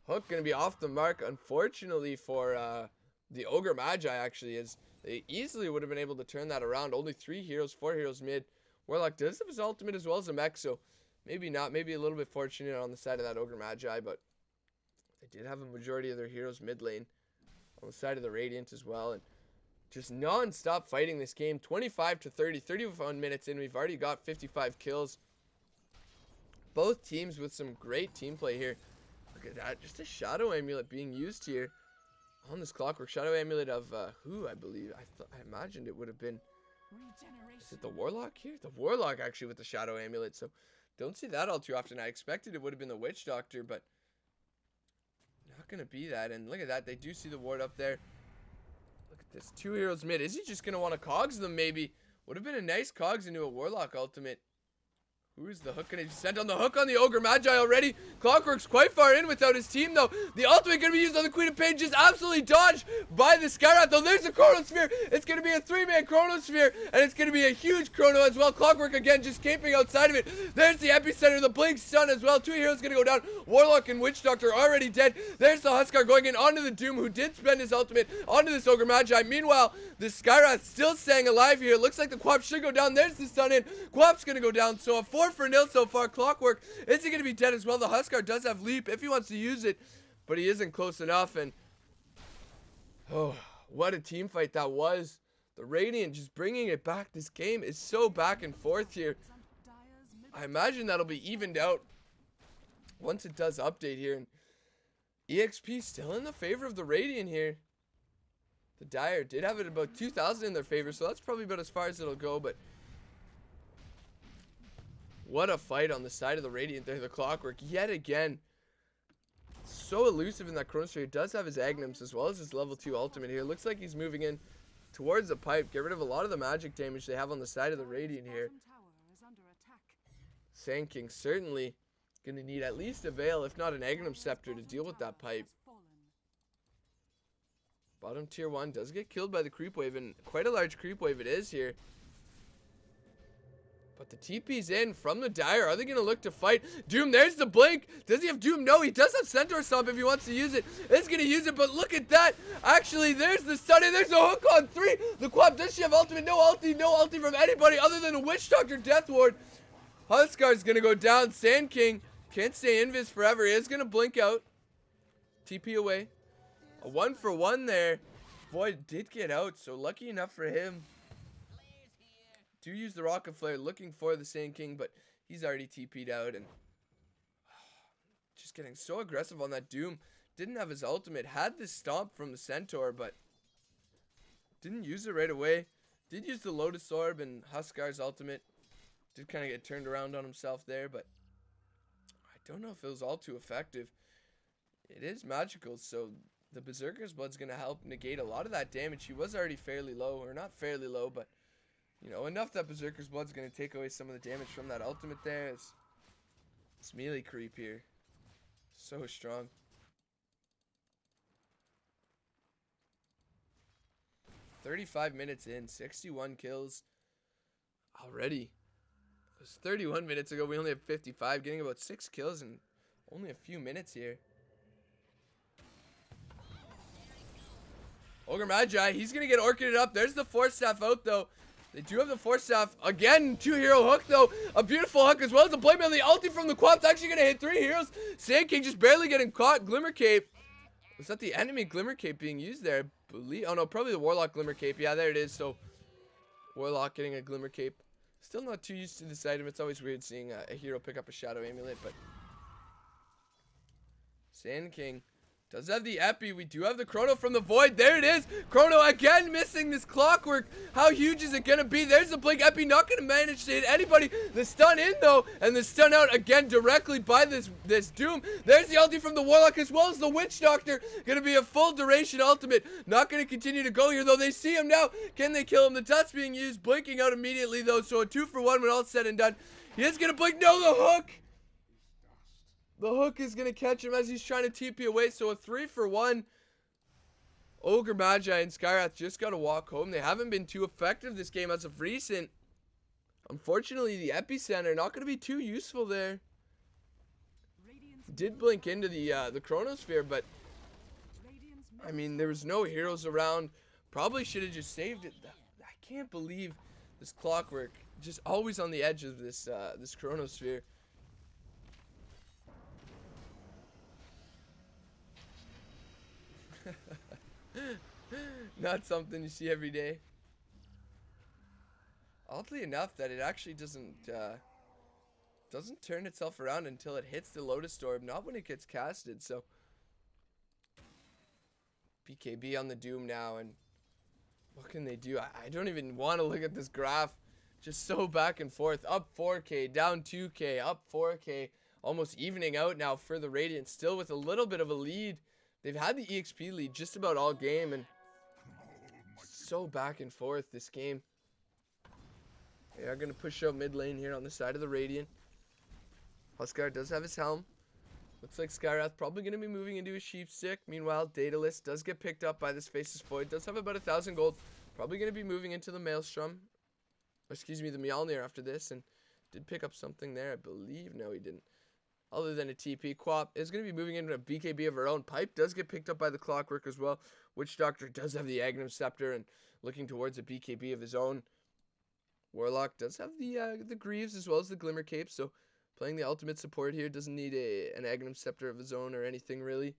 Hook going to be off the mark, unfortunately, for the Ogre Magi, actually, as they easily would have been able to turn that around. Only 3 heroes, 4 heroes mid. Warlock does have his ultimate as well as a mech, so maybe not. Maybe a little bit fortunate on the side of that Ogre Magi, but they did have a majority of their heroes mid lane on the side of the Radiant as well. And just non-stop fighting this game. 25 to 30, 31 minutes in. We've already got 55 kills. Both teams with some great team play here. Look at that. Just a Shadow Amulet being used here on this Clockwork. Shadow Amulet of who, I believe. I imagined it would have been. Is it the Warlock here? The Warlock, actually, with the Shadow Amulet. So don't see that all too often. I expected it would have been the Witch Doctor, but not going to be that. And look at that. They do see the ward up there. Look at this. 2 heroes mid. Is he just going to want to cogs them, maybe? Would have been a nice cogs into a Warlock ultimate. Who is the hook? Going to send on the hook on the Ogre Magi already. Clockwork's quite far in without his team, though. The ultimate going to be used on the Queen of Pain, just absolutely dodged by the Skywrath, though. There's the Chronosphere. It's going to be a 3-man Chronosphere, and it's going to be a huge Chrono as well. Clockwork, again, just camping outside of it. There's the Epicenter, the Blink Stun as well. 2 heroes going to go down. Warlock and Witch Doctor already dead. There's the Huskar going in onto the Doom, who did spend his ultimate onto this Ogre Magi. Meanwhile, the Skywrath still staying alive here. It looks like the Quap should go down. There's the stun in. Quap's going to go down, so a 4-0 so far. Clockwork isn't going to be dead as well. The Huskar does have leap if he wants to use it, but he isn't close enough. And oh, what a team fight that was. The Radiant just bringing it back. This game is so back and forth here. I imagine that'll be evened out once it does update here. And EXP still in the favor of the Radiant here. The Dire did have it about 2,000 in their favor, so that's probably about as far as it'll go. But what a fight on the side of the Radiant there. The Clockwork yet again. So elusive in that Chronosphere. He does have his Agnums as well as his level 2 ultimate here. Looks like he's moving in towards the pipe. Get rid of a lot of the magic damage they have on the side of the Radiant here. Sand King certainly going to need at least a Veil, if not an Agnum Scepter, to deal with that pipe. Bottom tier 1 does get killed by the creep wave, and quite a large creep wave it is here. But the TP's in from the Dire. Are they going to look to fight? Doom, there's the blink. Does he have Doom? No, he does have Centaur Stomp if he wants to use it. He's going to use it, but look at that. Actually, there's the stun, and there's a hook on 3. The Quap, does she have ultimate? No ulti from anybody other than a Witch Doctor Death Ward. Huskar's going to go down. Sand King can't stay invis forever. He is going to blink out. TP away. A 1-for-1 there. Void did get out, so lucky enough for him. Do use the Rocket Flare looking for the Sand King, but he's already TP'd out, and just getting so aggressive on that Doom. didn't have his ultimate. Had the stomp from the Centaur, but didn't use it right away. Did use the Lotus Orb and Huskar's ultimate. Did kind of get turned around on himself there, but I don't know if it was all too effective. It is magical, so the Berserker's Blood's going to help negate a lot of that damage. He was already fairly low, or not fairly low, but, you know, enough that Berserker's Blood's going to take away some of the damage from that ultimate there. It's melee creep here. So strong. 35 minutes in, 61 kills already. It was 31 minutes ago. We only have 55, getting about 6 kills in only a few minutes here. Ogre Magi, he's going to get orchided up. There's the Force Staff out, though. They do have the Force Staff. Again, 2-hero hook, though. A beautiful hook, as well as the Blade Mail. The ulti from the Quap's actually going to hit 3 heroes. Sand King just barely getting caught. Glimmer Cape. Was that the enemy Glimmer Cape being used there? I believe. Oh, no, probably the Warlock Glimmer Cape. Yeah, there it is. So, Warlock getting a Glimmer Cape. Still not too used to this item. It's always weird seeing a hero pick up a Shadow Amulet, but Sand King does have the Epi. We do have the Chrono from the Void. There it is. Chrono again missing this Clockwork. How huge is it going to be? There's the Blink Epi. Not going to manage to hit anybody. The stun in, though. And the stun out again directly by this Doom. There's the ulti from the Warlock as well as the Witch Doctor. Going to be a full duration ultimate. Not going to continue to go here, though. They see him now. Can they kill him? The Dust's being used. Blinking out immediately, though. So a 2-for-1 when all's said and done. He is going to blink. No, the hook. The hook is going to catch him as he's trying to TP away. So a 3-for-1. Ogre Magi and Skyrath just got to walk home. They haven't been too effective this game as of recent. Unfortunately, the Epicenter not going to be too useful there. Did blink into the Chronosphere, but I mean, there was no heroes around. Probably should have just saved it. I can't believe this Clockwork. Just always on the edge of this Chronosphere. Not something you see every day. Oddly enough, that it actually doesn't turn itself around until it hits the Lotus Orb, not when it gets casted. So BKB on the Doom now, and what can they do? I don't even want to look at this graph. Just so back and forth. Up 4k, down 2k, up 4k, almost evening out now for the Radiant, still with a little bit of a lead. They've had the EXP lead just about all game, and so back and forth this game. They are going to push out mid lane here on the side of the Radiant. Huskar does have his helm. Looks like Skyrath probably going to be moving into a Sheepstick. Meanwhile, Daedalus does get picked up by this Faceless Void. Does have about 1,000 gold. Probably going to be moving into the Maelstrom. Excuse me, the Mjolnir after this. And did pick up something there, I believe. No, he didn't. Other than a TP. Quap is going to be moving into a BKB of her own. Pipe does get picked up by the Clockwork as well. Witch Doctor does have the Agnum Scepter and looking towards a BKB of his own. Warlock does have the Greaves as well as the Glimmer Cape. So playing the ultimate support here, doesn't need an Agnum Scepter of his own or anything really.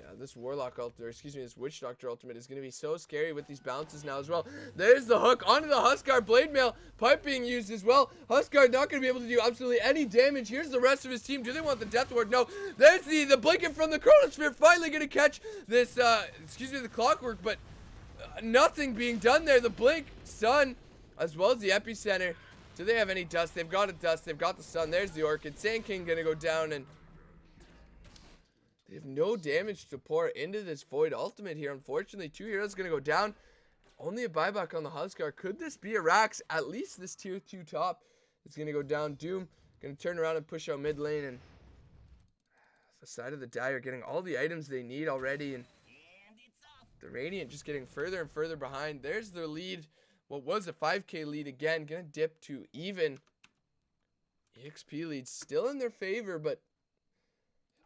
And this Warlock ultimate, excuse me, this Witch Doctor ultimate is going to be so scary with these bounces now as well. There's the hook onto the Huskar Blade Mail. Pipe being used as well. Huskar not going to be able to do absolutely any damage. Here's the rest of his team. Do they want the Death Ward? No. There's the blinking from the Chronosphere. Finally going to catch this, excuse me, the Clockwork, but nothing being done there. The blink, stun, as well as the Epicenter. Do they have any dust? They've got a dust. They've got the stun. There's the Orchid. Sand King going to go down, and they have no damage to pour into this Void ultimate here. Unfortunately, 2 heroes going to go down. Only a buyback on the Huskar. Could this be a Rax? At least this tier 2 top is going to go down. Doom going to turn around and push out mid lane. And the side of the Dire getting all the items they need already. And the Radiant just getting further and further behind. There's their lead. What was a 5k lead again. Going to dip to even. EXP lead still in their favor, but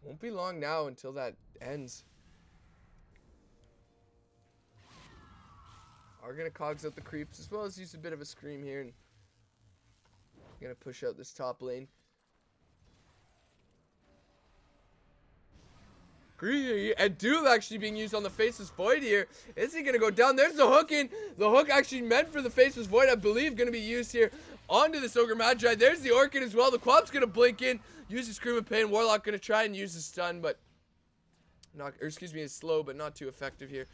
won't be long now until that ends. Are going to cogs out the creeps as well as use a bit of a scream here. And going to push out this top lane. And Doom actually being used on the Faceless Void here. Is he going to go down? There's the hook in. The hook actually meant for the Faceless Void, I believe, going to be used here onto this Ogre Magi. There's the Orchid as well. The Quap's going to blink in. Use the Scream of Pain. Warlock going to try and use the stun, but Not, or excuse me, is slow, but not too effective here.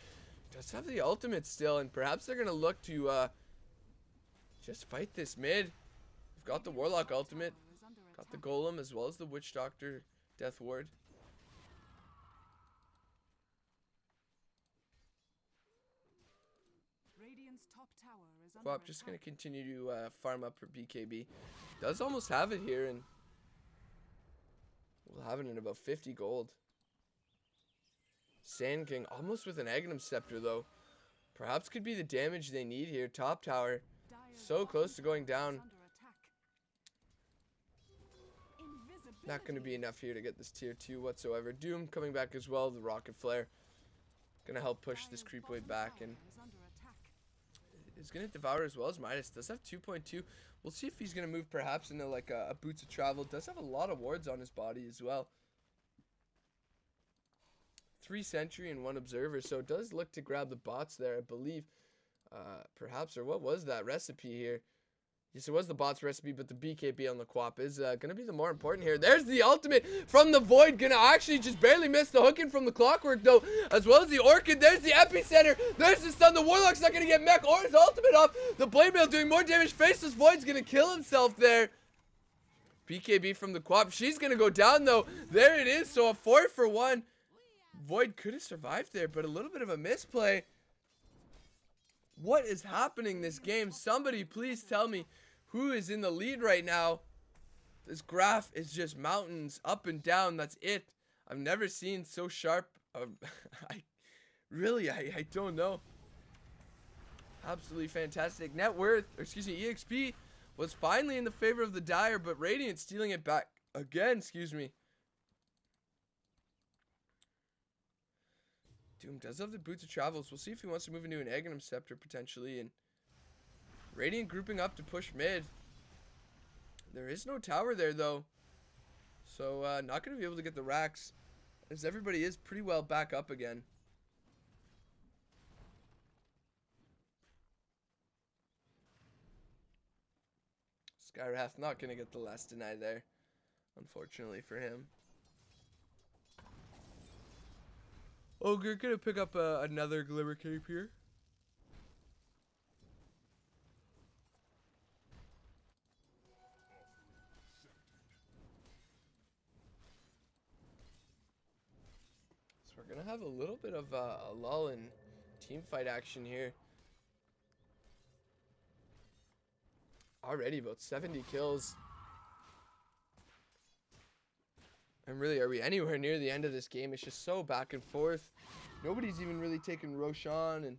Does have the ultimate still, and perhaps they're going to look to just fight this mid. We've got the Warlock ultimate, got the Golem, as well as the Witch Doctor Death Ward. Quap just going to continue to farm up for BKB. Does almost have it here, and we'll have it in about 50 gold. Sand King almost with an Aghanim Scepter, though. Perhaps could be the damage they need here. Top tower so close to going down. Not going to be enough here to get this tier 2 whatsoever. Doom coming back as well. The Rocket Flare going to help push this creep wave back, and is going to devour as well as Midas. Does have 2.2. We'll see if he's going to move perhaps into like a Boots of Travel. Does have a lot of wards on his body as well. 3 Sentry and 1 Observer, so it does look to grab the bots there, I believe. Perhaps, or what was that recipe here? Yes, it was the bots recipe, but the BKB on the Quap is going to be the more important here. There's the ultimate from the Void. Going to actually just barely miss the hook in from the Clockwork, though, as well as the Orchid. There's the Epicenter. There's the stun. The Warlock's not going to get mech or his ultimate off. The Blade Mail doing more damage. Faceless Void's going to kill himself there. BKB from the Quap. She's going to go down, though. There it is. So a 4-for-1. Void could have survived there, but a little bit of a misplay. What is happening this game? Somebody please tell me who is in the lead right now. This graph is just mountains up and down. That's it. I've never seen so sharp. I don't know. Absolutely fantastic. Net worth, or excuse me, EXP was finally in the favor of the Dire, but Radiant stealing it back again. Excuse me. Doom does have the Boots of Travels. We'll see if he wants to move into an Aghanim Scepter potentially. And Radiant grouping up to push mid. There is no tower there though. So not going to be able to get the racks, as everybody is pretty well back up again. Skywrath not going to get the last deny there, unfortunately for him. Ogre gonna pick up another Glimmer Cape here. So we're gonna have a little bit of a lull in team fight action here. Already about 70 kills. And really, are we anywhere near the end of this game? It's just so back and forth. Nobody's even really taken Roshan, and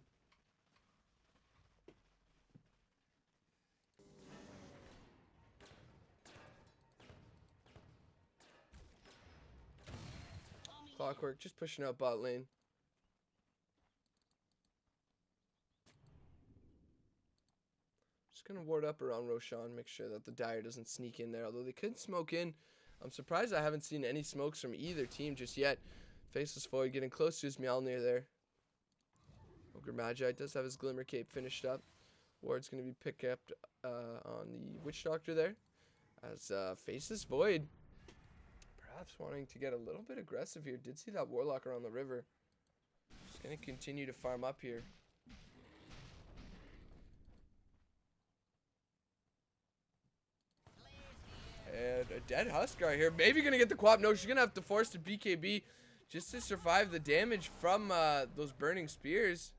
Clockwork just pushing out bot lane. Just gonna ward up around Roshan, make sure that the Dire doesn't sneak in there, although they could smoke in. I'm surprised I haven't seen any smokes from either team just yet. Faceless Void getting close to his Mjolnir there. Ogre Magi does have his Glimmer Cape finished up. Ward's going to be picked up on the Witch Doctor there. As Faceless Void perhaps wanting to get a little bit aggressive here. Did see that Warlock around the river. Just going to continue to farm up here. And a dead Huskar here. Maybe going to get the Quap. No, she's going to have to force the BKB just to survive the damage from those burning spears.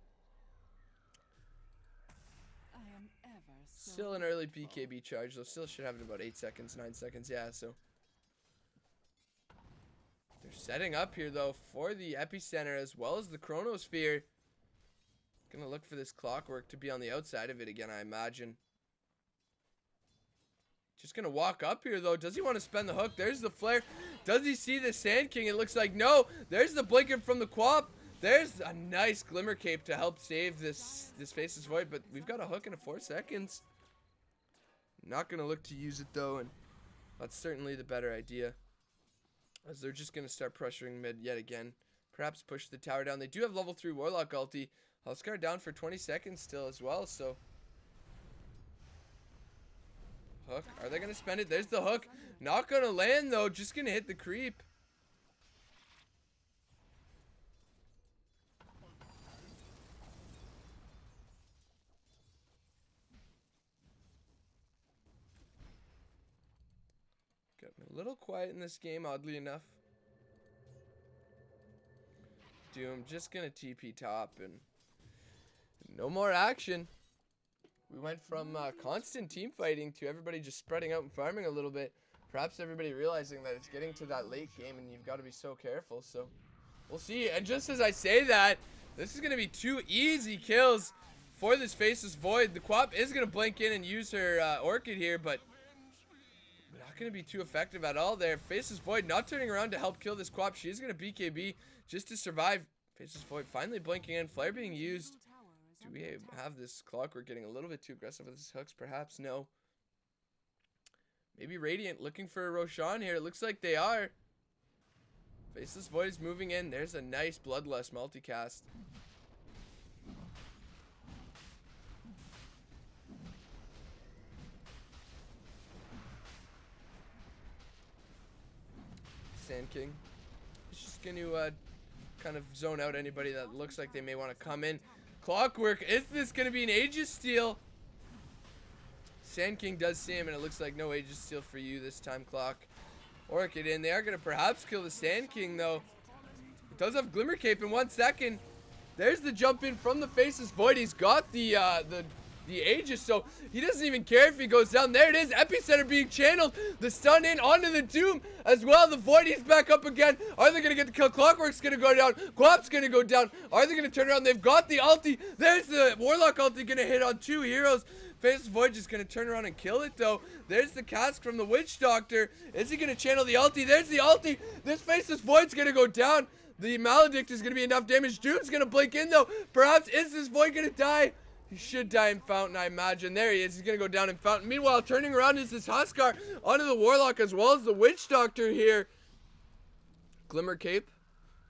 Still an early BKB charge, though. Still should have it in about 8 seconds, 9 seconds. Yeah, so they're setting up here, though, for the Epicenter as well as the Chronosphere. Going to look for this Clockwork to be on the outside of it again, I imagine. Just going to walk up here, though. Does he want to spend the hook? There's the flare. Does he see the Sand King? It looks like no. There's the blinking from the Quap. There's a nice Glimmer Cape to help save this Faceless Void, but we've got a hook in 4 seconds. Not going to look to use it, though, and that's certainly the better idea, as they're just going to start pressuring mid yet again. Perhaps push the tower down. They do have level 3 Warlock ulti. Huskar down for 20 seconds still as well, so hook. Are they going to spend it? There's the hook. Not going to land, though. Just going to hit the creep. A little quiet in this game, oddly enough. Doom just gonna TP top and no more action. We went from constant team fighting to everybody just spreading out and farming a little bit. Perhaps everybody realizing that it's getting to that late game and you've got to be so careful. So we'll see. And just as I say that, this is going to be 2 easy kills for this Faceless Void. The Quap is going to blink in and use her Orchid here, but not going to be too effective at all there. Faceless Void not turning around to help kill this Quap. She's going to BKB just to survive. Faceless Void finally blinking in. Flare being used. Do we have this Clockwork getting a little bit too aggressive with his hooks? Perhaps. No. Maybe Radiant looking for a Roshan here. It looks like they are. Faceless Void is moving in. There's a nice Bloodlust multicast. Sand King is just going to kind of zone out anybody that looks like they may want to come in. Clockwork, is this going to be an Aegis steal? Sand King does see him, and it looks like no Aegis steal for you this time, Clock. Orchid in. They are going to perhaps kill the Sand King, though. It does have Glimmer Cape in 1 second. There's the jump in from the Faceless Void. He's got the Aegis, so he doesn't even care if he goes down. There it is. Epicenter being channeled. The stun in onto the Doom as well. The Void is back up again. Are they going to get the kill? Clockwork's going to go down. Quap's going to go down. Are they going to turn around? They've got the ulti. There's the Warlock ulti going to hit on 2 heroes. Faceless Void just going to turn around and kill it, though. There's the cask from the Witch Doctor. Is he going to channel the ulti? There's the ulti. This Faceless Void's going to go down. The Maledict is going to be enough damage. Doom's going to blink in, though. Perhaps is this Void going to die? He should die in Fountain, I imagine. There he is. He's going to go down in Fountain. Meanwhile, turning around is this Huskar onto the Warlock as well as the Witch Doctor here. Glimmer Cape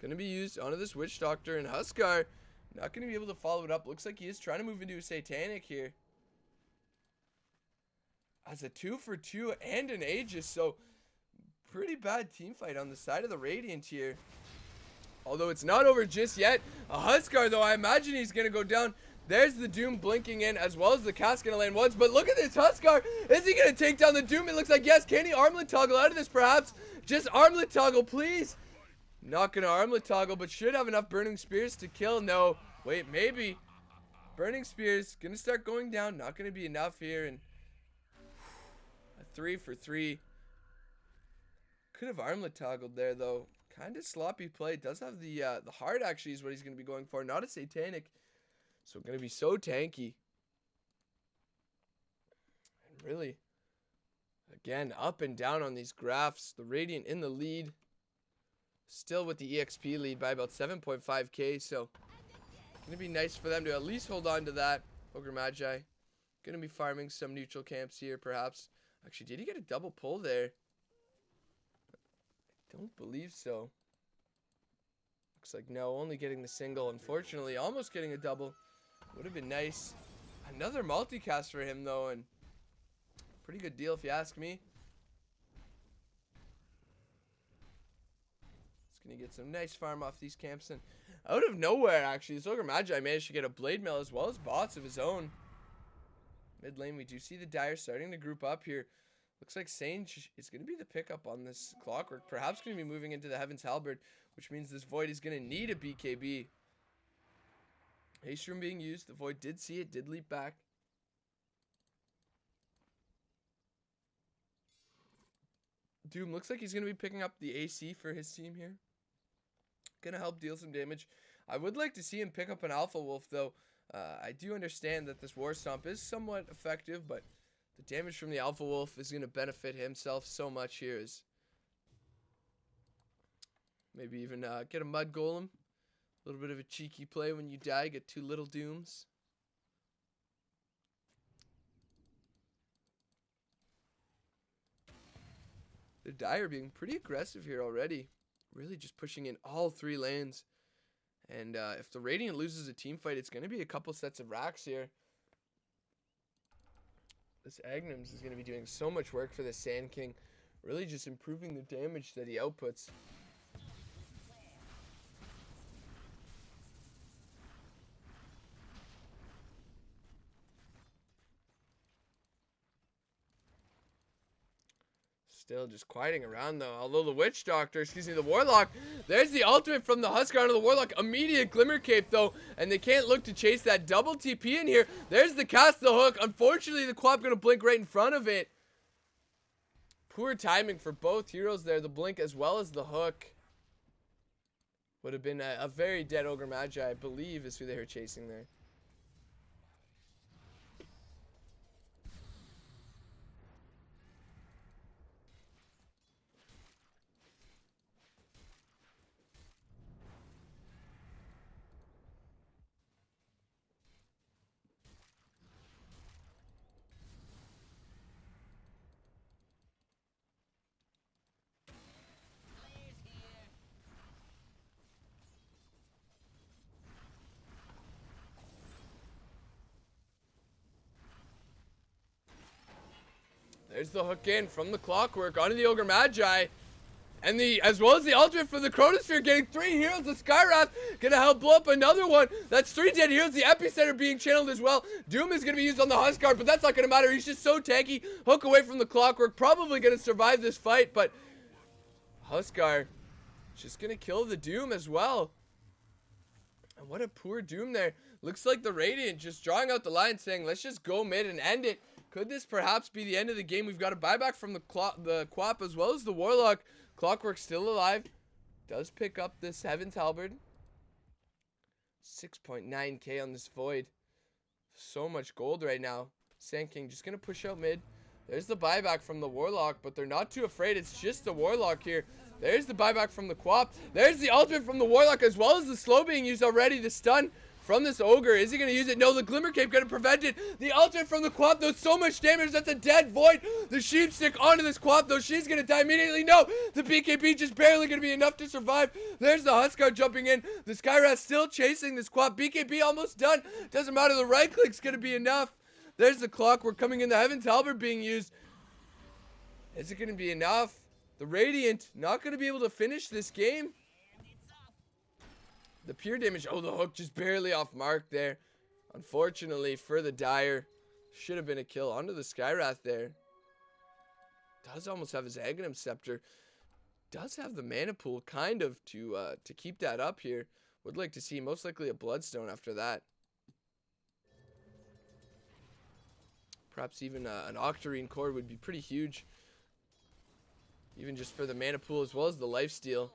going to be used onto this Witch Doctor, and Huskar not going to be able to follow it up. Looks like he is trying to move into a Satanic here. As a 2 for 2 and an Aegis, so pretty bad team fight on the side of the Radiant here. Although it's not over just yet. A Huskar, though, I imagine he's going to go down. There's the Doom blinking in, as well as the Cask going to land once. But look at this Huskar. Is he going to take down the Doom? It looks like yes. Can he armlet toggle out of this, perhaps? Just armlet toggle, please. Not going to armlet toggle, but should have enough Burning Spears to kill. No. Wait, maybe. Burning Spears going to start going down. Not going to be enough here. And a 3 for 3. Could have armlet toggled there, though. Kind of sloppy play. Does have the heart, actually, is what he's going to be going for. Not a Satanic. So going to be so tanky. And really, again, up and down on these graphs. The Radiant in the lead. Still with the EXP lead by about 7.5k. So going to be nice for them to at least hold on to that. Ogre Magi. Going to be farming some neutral camps here, perhaps. Actually, did he get a double pull there? I don't believe so. Looks like no, only getting the single. Unfortunately, almost getting a double. Would have been nice. Another multicast for him, though, and pretty good deal if you ask me. It's going to get some nice farm off these camps. And out of nowhere, actually, this Ogre Magi managed to get a Blade Mail as well as bots of his own. Mid lane, we do see the Dire starting to group up here. Looks like Sage is going to be the pickup on this Clockwork. Perhaps going to be moving into the Heaven's Halberd, which means this Void is going to need a BKB. Haste Room being used. The Void did see it, did leap back. Doom looks like he's going to be picking up the AC for his team here. Going to help deal some damage. I would like to see him pick up an Alpha Wolf, though. I do understand that this War Stomp is somewhat effective, but the damage from the Alpha Wolf is going to benefit himself so much here. Is maybe even get a Mud Golem. A little bit of a cheeky play when you die. Get 2 little Dooms. The Dire being pretty aggressive here already. Really just pushing in all 3 lanes. And if the Radiant loses a team fight, it's going to be a couple sets of racks here. This Agnums is going to be doing so much work for the Sand King. Really just improving the damage that he outputs. Still just quieting around though. Although the Witch Doctor, excuse me, the Warlock, there's the ultimate from the Huskar onto the Warlock. Immediate Glimmer Cape though, and they can't look to chase that double TP in here. There's the cast, the hook. Unfortunately, the Quap gonna blink right in front of it. Poor timing for both heroes there, the blink as well as the hook. Would have been a very dead Ogre Magi, I believe, is who they were chasing there. There's the hook in from the Clockwork onto the Ogre Magi. And as well as the ultimate from the Chronosphere, getting 3 heroes. The Skywrath gonna help blow up another one. That's 3 dead heroes. The Epicenter being channeled as well. Doom is gonna be used on the Huskar, but that's not gonna matter. He's just so tanky. Hook away from the Clockwork. Probably gonna survive this fight, but Huskar just gonna kill the Doom as well. And what a poor Doom there. Looks like the Radiant just drawing out the line, saying, let's just go mid and end it. Could this perhaps be the end of the game? We've got a buyback from the Quap as well as the Warlock. Clockwork still alive. Does pick up this Heaven's Halberd. 6.9k on this Void. So much gold right now. Sand King just going to push out mid. There's the buyback from the Warlock, but they're not too afraid. It's just the Warlock here. There's the buyback from the Quap. There's the ultimate from the Warlock as well as the slow being used already. The stun from this Ogre. Is he going to use it? No, the Glimmer Cape going to prevent it. The ultimate from the Quap, though, so much damage. That's a dead Void. The Sheep Stick onto this Quap, though. She's going to die immediately. No, the BKB just barely going to be enough to survive. There's the Huskar jumping in. The Skywrath still chasing this Quap. BKB almost done. Doesn't matter. The right click's going to be enough. There's the Clockwork coming in. The Heaven's Halberd being used. Is it going to be enough? The Radiant not going to be able to finish this game. The pure damage. Oh, the hook just barely off mark there. Unfortunately for the Dire. Should have been a kill. Onto the Skywrath there. Does almost have his Aghanim Scepter. Does have the mana pool kind of to keep that up here. Would like to see most likely a Bloodstone after that. Perhaps even an Octarine Core would be pretty huge. Even just for the mana pool as well as the lifesteal.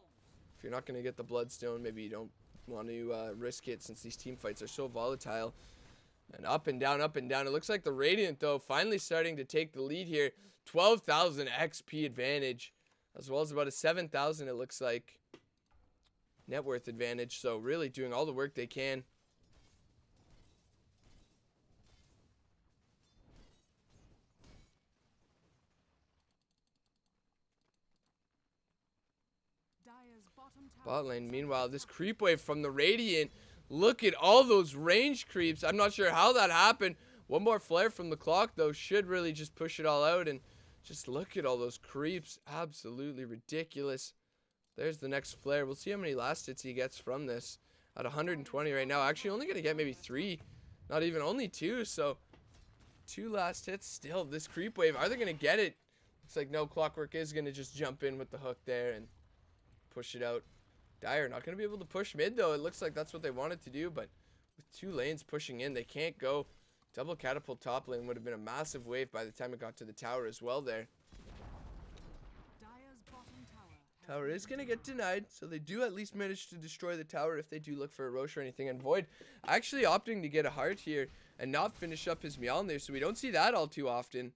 If you're not going to get the Bloodstone, maybe you don't want to risk it since these team fights are so volatile. And up and down, up and down. It looks like the Radiant, though, finally starting to take the lead here. 12,000 XP advantage, as well as about a 7,000, it looks like, net worth advantage. So really doing all the work they can. Bot lane, meanwhile, this creep wave from the Radiant. Look at all those range creeps. I'm not sure how that happened. One more flare from the clock, though, should really just push it all out. And just look at all those creeps. Absolutely ridiculous. There's the next flare. We'll see how many last hits he gets from this. At 120 right now. Actually, only going to get maybe 3. Not even, only 2. So, 2 last hits still. This creep wave, are they going to get it? Looks like no. Clockwork is going to just jump in with the hook there and push it out. Dire not going to be able to push mid, though. It looks like that's what they wanted to do, but with 2 lanes pushing in, they can't go. Double catapult top lane would have been a massive wave by the time it got to the tower as well there. Tower is going to get denied, so they do at least manage to destroy the tower if they do look for a Rosh or anything. And Void actually opting to get a heart here and not finish up his Mjolnir, so we don't see that all too often.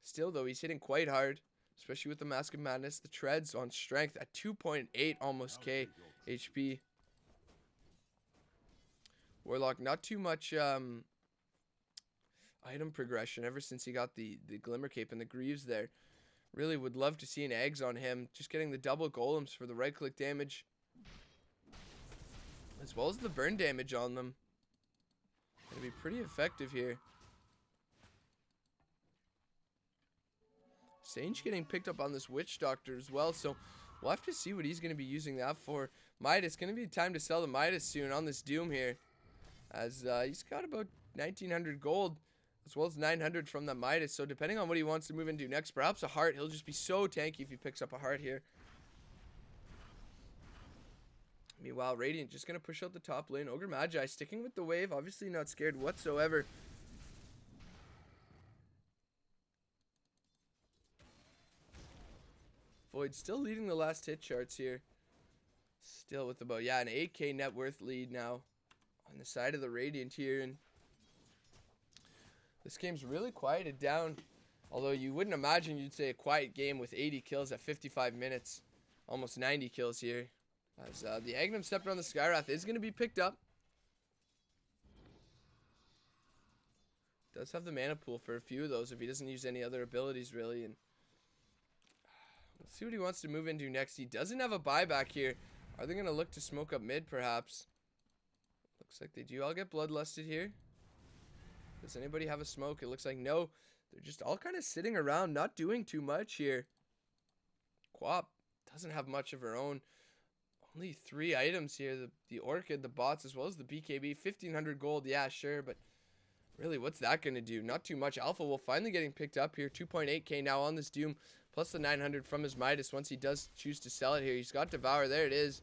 Still, though, he's hitting quite hard. Especially with the Mask of Madness. The treads on strength at 2.8 almost K HP. Warlock, not too much item progression ever since he got the Glimmer Cape and the Greaves there. Really would love to see an eggs on him. Just getting the double golems for the right click damage. As well as the burn damage on them. Gonna be pretty effective here. Sage getting picked up on this Witch Doctor as well, so we'll have to see what he's going to be using that for. Midas, going to be time to sell the Midas soon on this Doom here, as he's got about 1,900 gold. as well as 900 from the Midas. So depending on what he wants to move into next, perhaps a heart. He'll just be so tanky if he picks up a heart here. Meanwhile, Radiant just going to push out the top lane. Ogre Magi sticking with the wave. Obviously not scared whatsoever. Void still leading the last hit charts here. Still with about, yeah, an 8k net worth lead now on the side of the Radiant here. And this game's really quieted down. Although you wouldn't imagine you'd say a quiet game with 80 kills at 55 minutes. Almost 90 kills here. As the Agnum Scepter on the Skywrath is going to be picked up. Does have the mana pool for a few of those if he doesn't use any other abilities really. And let's see what he wants to move into next. He doesn't have a buyback here. Are they going to look to smoke up mid perhaps? Looks like they do. I'll get bloodlusted here. Does anybody have a smoke? It looks like no. They're just all kind of sitting around, not doing too much here. Quap doesn't have much of her own. Only 3 items here. The Orchid, the bots, as well as the BKB. 1,500 gold. Yeah, sure. But really, what's that going to do? Not too much. Alpha will finally getting picked up here. 2.8k now on this Doom. Plus the 900 from his Midas once he does choose to sell it here. He's got Devour. There it is.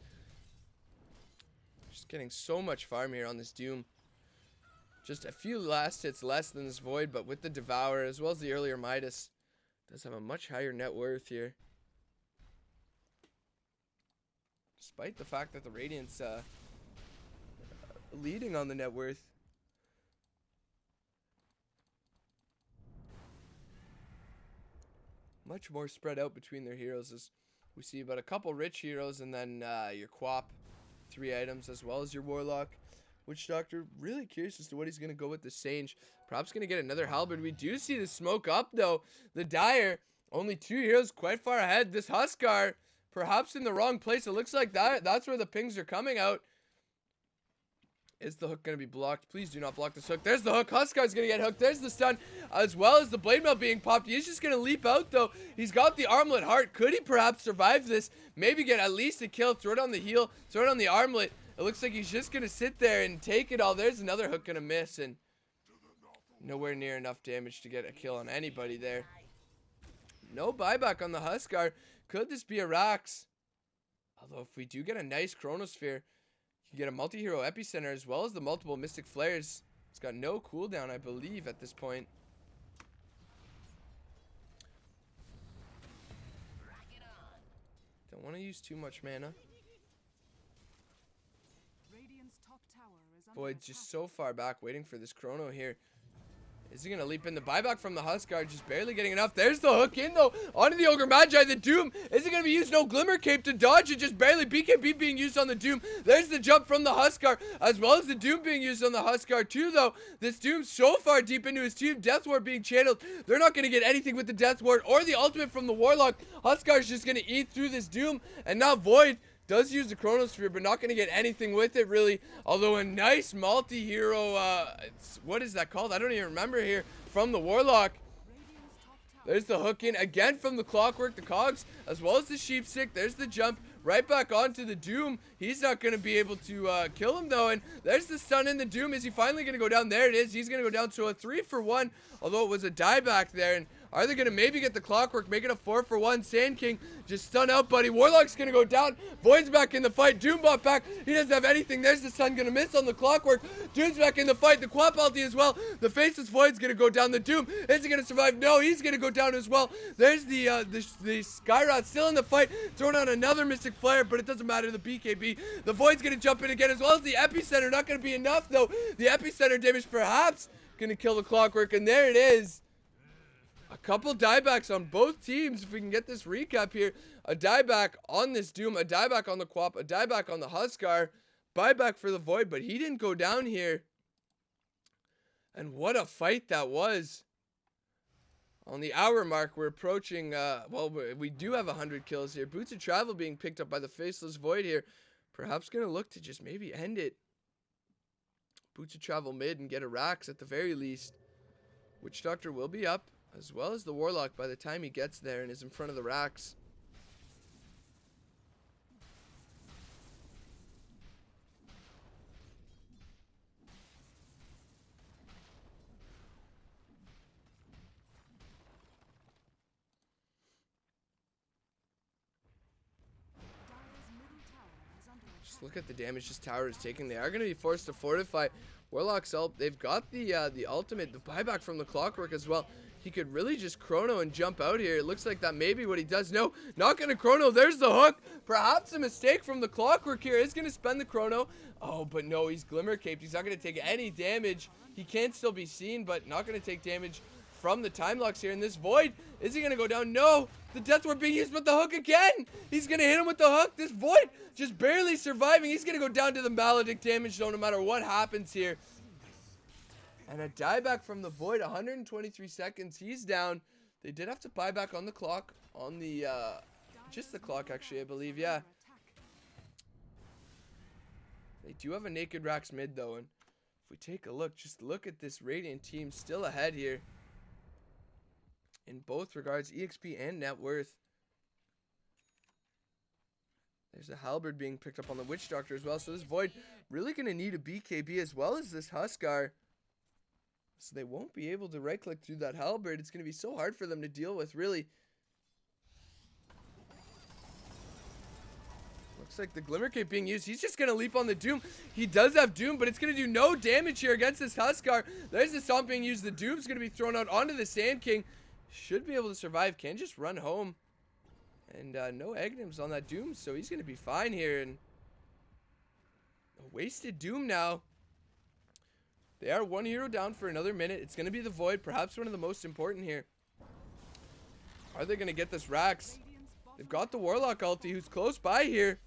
Just getting so much farm here on this Doom. Just a few last hits less than this Void. But with the Devour, as well as the earlier Midas, does have a much higher net worth here. Despite the fact that the Radiant's leading on the net worth. Much more spread out between their heroes, as we see about a couple rich heroes and then your Quap, 3 items, as well as your Warlock. Witch Doctor, really curious as to what he's going to go with the Sage. Perhaps going to get another Halberd. We do see the smoke up though. The Dire, only 2 heroes quite far ahead. This Huskar, perhaps in the wrong place. It looks like that's where the pings are coming out. Is the hook going to be blocked? Please do not block this hook. There's the hook. Huskar's going to get hooked. There's the stun, as well as the blade mail being popped. He's just going to leap out, though. He's got the armlet heart. Could he perhaps survive this? Maybe get at least a kill. Throw it on the heal. Throw it on the armlet. It looks like he's just going to sit there and take it all. There's another hook going to miss, and nowhere near enough damage to get a kill on anybody there. No buyback on the Huskar. Could this be a Rax? Although if we do get a nice Chronosphere, you can get a multi-hero Epicenter as well as the multiple Mystic Flares. It's got no cooldown, I believe, at this point. Don't want to use too much mana. Void's just so far back waiting for this Chrono here. Is he going to leap in? The buyback from the Huskar, just barely getting enough. There's the hook in, though, onto the Ogre Magi. The Doom, is it going to be used? No Glimmer Cape to dodge it, just barely. BKB being used on the Doom. There's the jump from the Huskar, as well as the Doom being used on the Huskar, too, though. This Doom so far deep into his team. Death Ward being channeled. They're not going to get anything with the Death Ward or the ultimate from the Warlock. Huskar's just going to eat through this Doom, and now Void does use the Chronosphere, but not going to get anything with it, really. Although a nice multi-hero, what is that called? I don't even remember here. From the Warlock. There's the hook in again from the Clockwork, the Cogs, as well as the Sheepstick. There's the jump right back onto the Doom. He's not going to be able to kill him, though. And there's the stun in the Doom. Is he finally going to go down? There it is. He's going to go down to a 3-for-1, although it was a dieback there. And are they going to maybe get the Clockwork, make it a 4-for-1? Sand King just stun out, buddy. Warlock's going to go down. Void's back in the fight. Doom bot back. He doesn't have anything. There's the stun, going to miss on the Clockwork. Doom's back in the fight. The Quap ulti as well. The Faceless Void's going to go down. The Doom, is he going to survive? No, he's going to go down as well. There's the Skyrod still in the fight. Throwing out another Mystic Flare, but it doesn't matter. The BKB. The Void's going to jump in again, as well as the Epicenter. Not going to be enough, though. The Epicenter damage perhaps going to kill the Clockwork, and there it is. A couple diebacks on both teams, if we can get this recap here. A dieback on this Doom, a dieback on the Quap, a dieback on the Huskar. Buyback for the Void, but he didn't go down here. And what a fight that was. On the hour mark, we're approaching, well, we do have 100 kills here. Boots of Travel being picked up by the Faceless Void here. Perhaps going to look to just maybe end it. Boots of Travel mid and get a Rax at the very least. Witch Doctor will be up, as well as the Warlock by the time he gets there and is in front of the Rax. Look at the damage this tower is taking. They are going to be forced to fortify. Warlock's ult. They've got the ultimate, the buyback from the Clockwork as well. He could really just chrono and jump out here. It looks like that may be what he does. No, not going to chrono. There's the hook. Perhaps a mistake from the Clockwork here. Is going to spend the chrono. Oh, but no, he's glimmer caped. He's not going to take any damage. He can still be seen, but not going to take damage from the time locks here. And this Void, is he going to go down? No, the Death Ward being used, but the hook again. He's going to hit him with the hook. This Void just barely surviving. He's going to go down to the Maledict damage, though, no matter what happens here. And a dieback from the Void, 123 seconds. He's down. They did have to buy back on the clock. On the, just the clock, actually, I believe. Yeah. They do have a naked Rax mid, though. And if we take a look, just look at this Radiant team still ahead here. In both regards, EXP and net worth. There's a Halberd being picked up on the Witch Doctor as well. So this Void really going to need a BKB as well as this Huskar. So they won't be able to right-click through that Halberd. It's going to be so hard for them to deal with, really. Looks like the Glimmer Cape being used. He's just going to leap on the Doom. He does have Doom, but it's going to do no damage here against this Huskar. There's the Stomp being used. The Doom's going to be thrown out onto the Sand King. Should be able to survive. Can just run home. And no Agnims on that Doom, so he's going to be fine here. And a wasted Doom now. They are one hero down for another minute. It's going to be the Void, perhaps one of the most important here. Are they going to get this Rax? They've got the Warlock ulti who's close by here.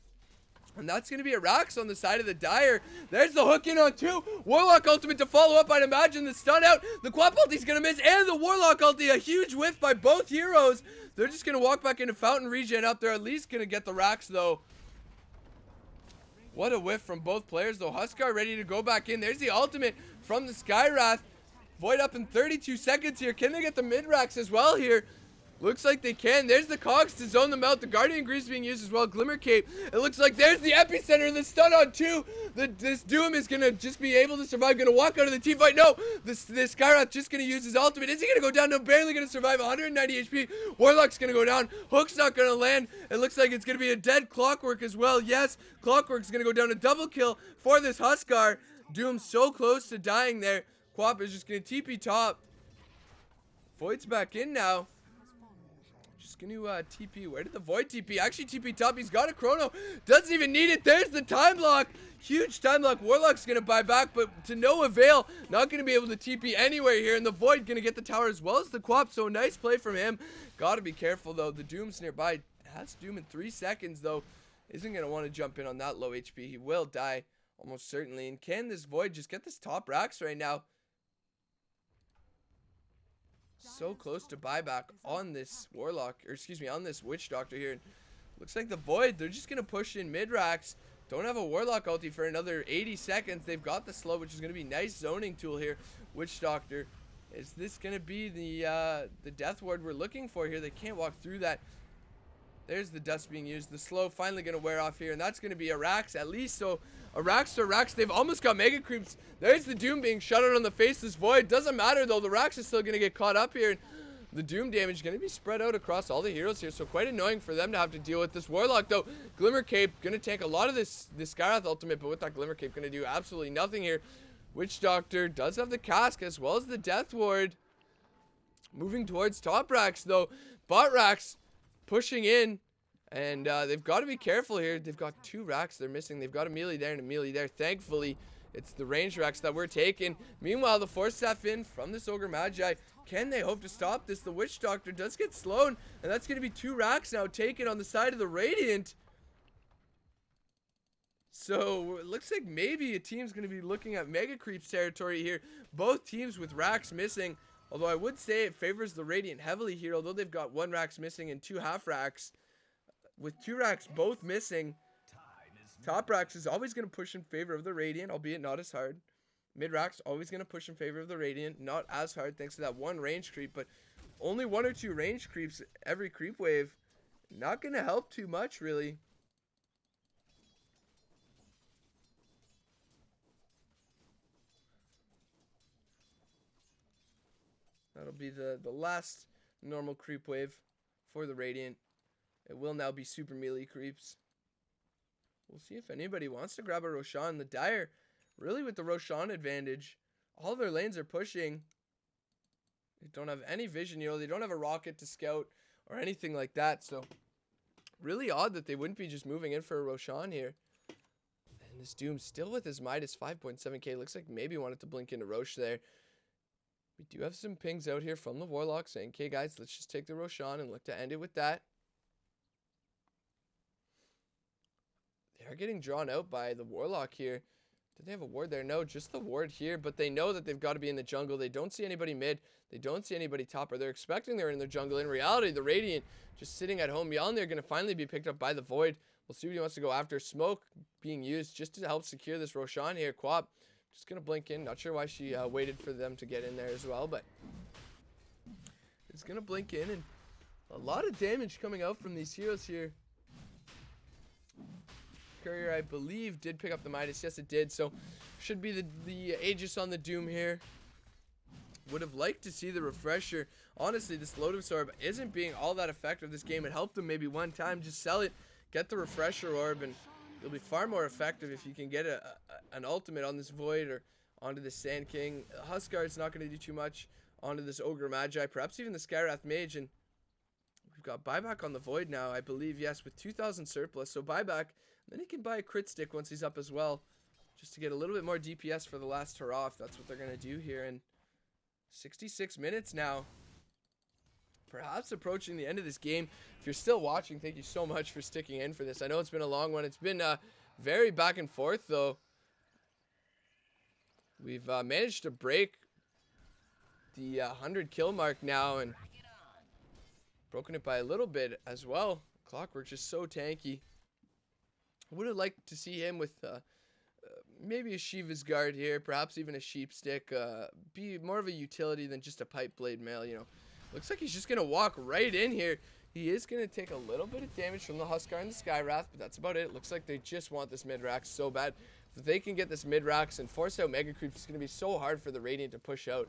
And that's going to be a Rax on the side of the Dire. There's the hook in on 2. Warlock ultimate to follow up. I'd imagine the stun out. The Quap ulti's going to miss. And the Warlock ulti. A huge whiff by both heroes. They're just going to walk back into Fountain regen up. They're at least going to get the Rax, though. What a whiff from both players, though. Huskar ready to go back in. There's the ultimate from the Skywrath. Void up in 32 seconds here. Can they get the mid-Rax as well here? Looks like they can. There's the Cogs to zone them out. The Guardian Grease being used as well. Glimmer Cape. It looks like there's the epicenter. The stun on 2. This Doom is going to just be able to survive. Going to walk out of the team fight. No. This Skywrath just going to use his ultimate. Is he going to go down? No. Barely going to survive. 190 HP. Warlock's going to go down. Hook's not going to land. It looks like it's going to be a dead Clockwork as well. Yes. Clockwork's going to go down. A double kill for this Huskar. Doom so close to dying there. Quap is just going to TP top. Void's back in now. Just going to TP. Where did the Void TP? Actually, TP top. He's got a chrono. Doesn't even need it. There's the time lock. Huge time lock. Warlock's going to buy back, but to no avail. Not going to be able to TP anywhere here. And the Void going to get the tower as well as the Quap. So nice play from him. Got to be careful, though. The Doom's nearby. Has Doom in 3 seconds, though. Isn't going to want to jump in on that low HP. He will die almost certainly. And can this Void just get this top Rax right now? So close to buyback on this Warlock, or excuse me, on this Witch Doctor here. Looks like the Void, they're just going to push in mid-Rax. Don't have a Warlock ulti for another 80 seconds. They've got the slow, which is going to be a nice zoning tool here. Witch Doctor. Is this going to be the Death Ward we're looking for here? They can't walk through that. There's the dust being used. The slow finally going to wear off here, and that's going to be a Rax at least. So a Rax to Rax. They've almost got Mega Creeps. There's the Doom being shut out on the face. This Void doesn't matter, though. The Rax is still going to get caught up here. The Doom damage is going to be spread out across all the heroes here, so quite annoying for them to have to deal with this Warlock, though. Glimmer Cape going to take a lot of this Skywrath ultimate, but with that Glimmer Cape going to do absolutely nothing here. Witch Doctor does have the cask as well as the Death Ward. Moving towards top Rax, though. Bot Rax pushing in. And they've got to be careful here. They've got 2 Rax they're missing. They've got a melee there and a melee there. Thankfully, it's the range Rax that we're taking. Meanwhile, the Force Staff in from this Ogre Magi. Can they hope to stop this? The Witch Doctor does get slowed. And that's going to be 2 Rax now taken on the side of the Radiant. So, it looks like maybe a team's going to be looking at Mega Creeps territory here. Both teams with Rax missing. Although I would say it favors the Radiant heavily here. Although they've got 1 Rax missing and 2 half Rax. With 2 Rax both missing, top Rax is always going to push in favor of the Radiant, albeit not as hard. Mid Rax always going to push in favor of the Radiant, not as hard thanks to that 1 range creep, but only 1 or 2 range creeps every creep wave. Not going to help too much, really. That'll be the last normal creep wave for the Radiant. It will now be super melee creeps. We'll see if anybody wants to grab a Roshan. The Dire, really with the Roshan advantage. All their lanes are pushing. They don't have any vision, you know. They don't have a rocket to scout or anything like that. So, really odd that they wouldn't be just moving in for a Roshan here. And this Doom still with his Midas 5.7k. Looks like maybe wanted to blink into Roche there. We do have some pings out here from the Warlock saying, okay, guys, let's just take the Roshan and look to end it with that. They are getting drawn out by the Warlock here. Did they have a ward there? No, just the ward here. But they know that they've got to be in the jungle. They don't see anybody mid. They don't see anybody top. Or they're expecting they're in the jungle. In reality, the Radiant just sitting at home. Yelling, they're going to finally be picked up by the Void. We'll see what he wants to go after. Smoke being used just to help secure this Roshan here. Quap just going to blink in. Not sure why she waited for them to get in there as well. But it's going to blink in. And a lot of damage coming out from these heroes here. Courier, I believe, did pick up the Midas. Yes, it did. So, should be the Aegis on the Doom here. Would have liked to see the refresher. Honestly, this Lotus Orb isn't being all that effective this game. It helped them maybe one time. Just sell it, get the refresher orb, and it'll be far more effective if you can get an ultimate on this Void or onto the Sand King. Huskard's not going to do too much onto this Ogre Magi. Perhaps even the Skywrath Mage. And we've got buyback on the Void now, I believe. Yes, with 2,000 surplus. So buyback. Then he can buy a crit stick once he's up as well, just to get a little bit more DPS for the last hurrah, if that's what they're going to do here. In 66 minutes now, perhaps approaching the end of this game. If you're still watching, thank you so much for sticking in for this. I know it's been a long one. It's been very back and forth, though. We've managed to break the 100 kill mark now, and broken it by a little bit as well. Clockwork just so tanky. Would have liked to see him with maybe a Shiva's Guard here, perhaps even a Sheep Stick, be more of a utility than just a Pipe Blade Mail, you know. Looks like he's just going to walk right in here. He is going to take a little bit of damage from the Huskar and the Skywrath, but that's about it. Looks like they just want this mid-rax so bad. If they can get this mid-rax and force out Mega Creeps, it's going to be so hard for the Radiant to push out.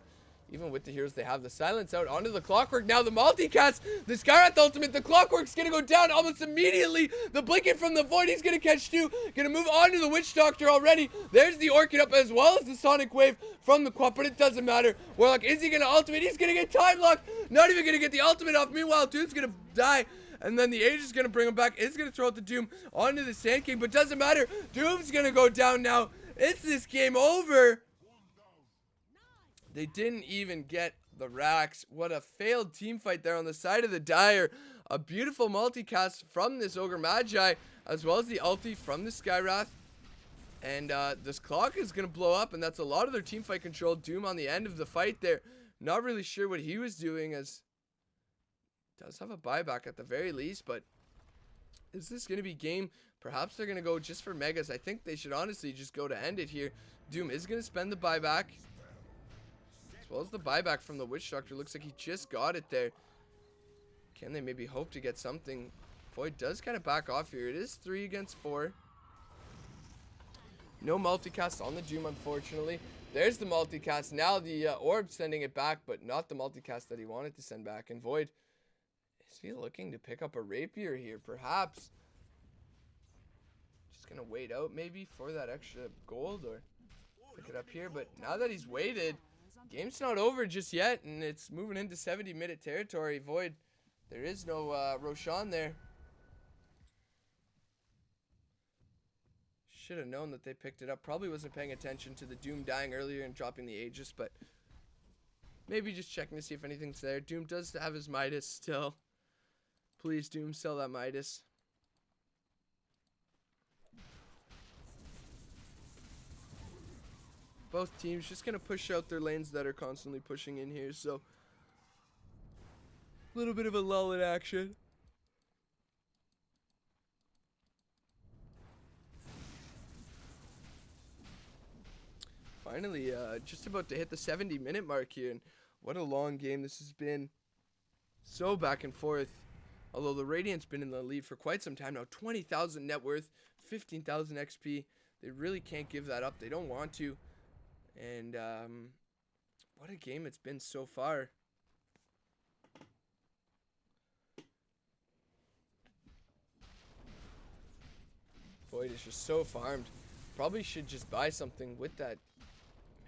Even with the heroes, they have the silence out onto the Clockwork. Now the multicast, the Skywrath ultimate, the Clockwork's gonna go down almost immediately. The blinking from the Void, he's gonna catch two. Gonna move on to the Witch Doctor already. There's the Orchid up as well as the Sonic Wave from the Quap, but it doesn't matter. Warlock, is he gonna ultimate? He's gonna get time locked. Not even gonna get the ultimate off. Meanwhile, Doom's gonna die. And then the Age is gonna bring him back. Is gonna throw out the Doom onto the Sand King, but doesn't matter. Doom's gonna go down now. It's this game over. They didn't even get the racks. What a failed team fight there on the side of the Dire. A beautiful multicast from this Ogre Magi, as well as the ulti from the Skywrath. And this clock is going to blow up, and that's a lot of their team fight control. Doom on the end of the fight there. Not really sure what he was doing, as does have a buyback at the very least, but is this going to be game? Perhaps they're going to go just for Megas. I think they should honestly just go to end it here. Doom is going to spend the buyback. As well as the buyback from the Witch Doctor. Looks like he just got it there. Can they maybe hope to get something? Void does kind of back off here. It is 3 against 4. No multicast on the Doom, unfortunately. There's the multicast. Now the Orb sending it back, but not the multicast that he wanted to send back. And Void, is he looking to pick up a Rapier here? Perhaps. Just going to wait out maybe for that extra gold or pick it up here. But now that he's waited, game's not over just yet, and it's moving into 70-minute territory. Void, there is no Roshan there. Should have known that they picked it up. Probably wasn't paying attention to the Doom dying earlier and dropping the Aegis, but maybe just checking to see if anything's there. Doom does have his Midas still. Please, Doom, sell that Midas. Both teams just going to push out their lanes that are constantly pushing in here, so a little bit of a lull in action. Finally, just about to hit the 70-minute mark here, and what a long game this has been. So back and forth, although the Radiant's been in the lead for quite some time now. 20,000 net worth, 15,000 XP. They really can't give that up. They don't want to. And what a game it's been so far. Void is just so farmed. Probably should just buy something with that.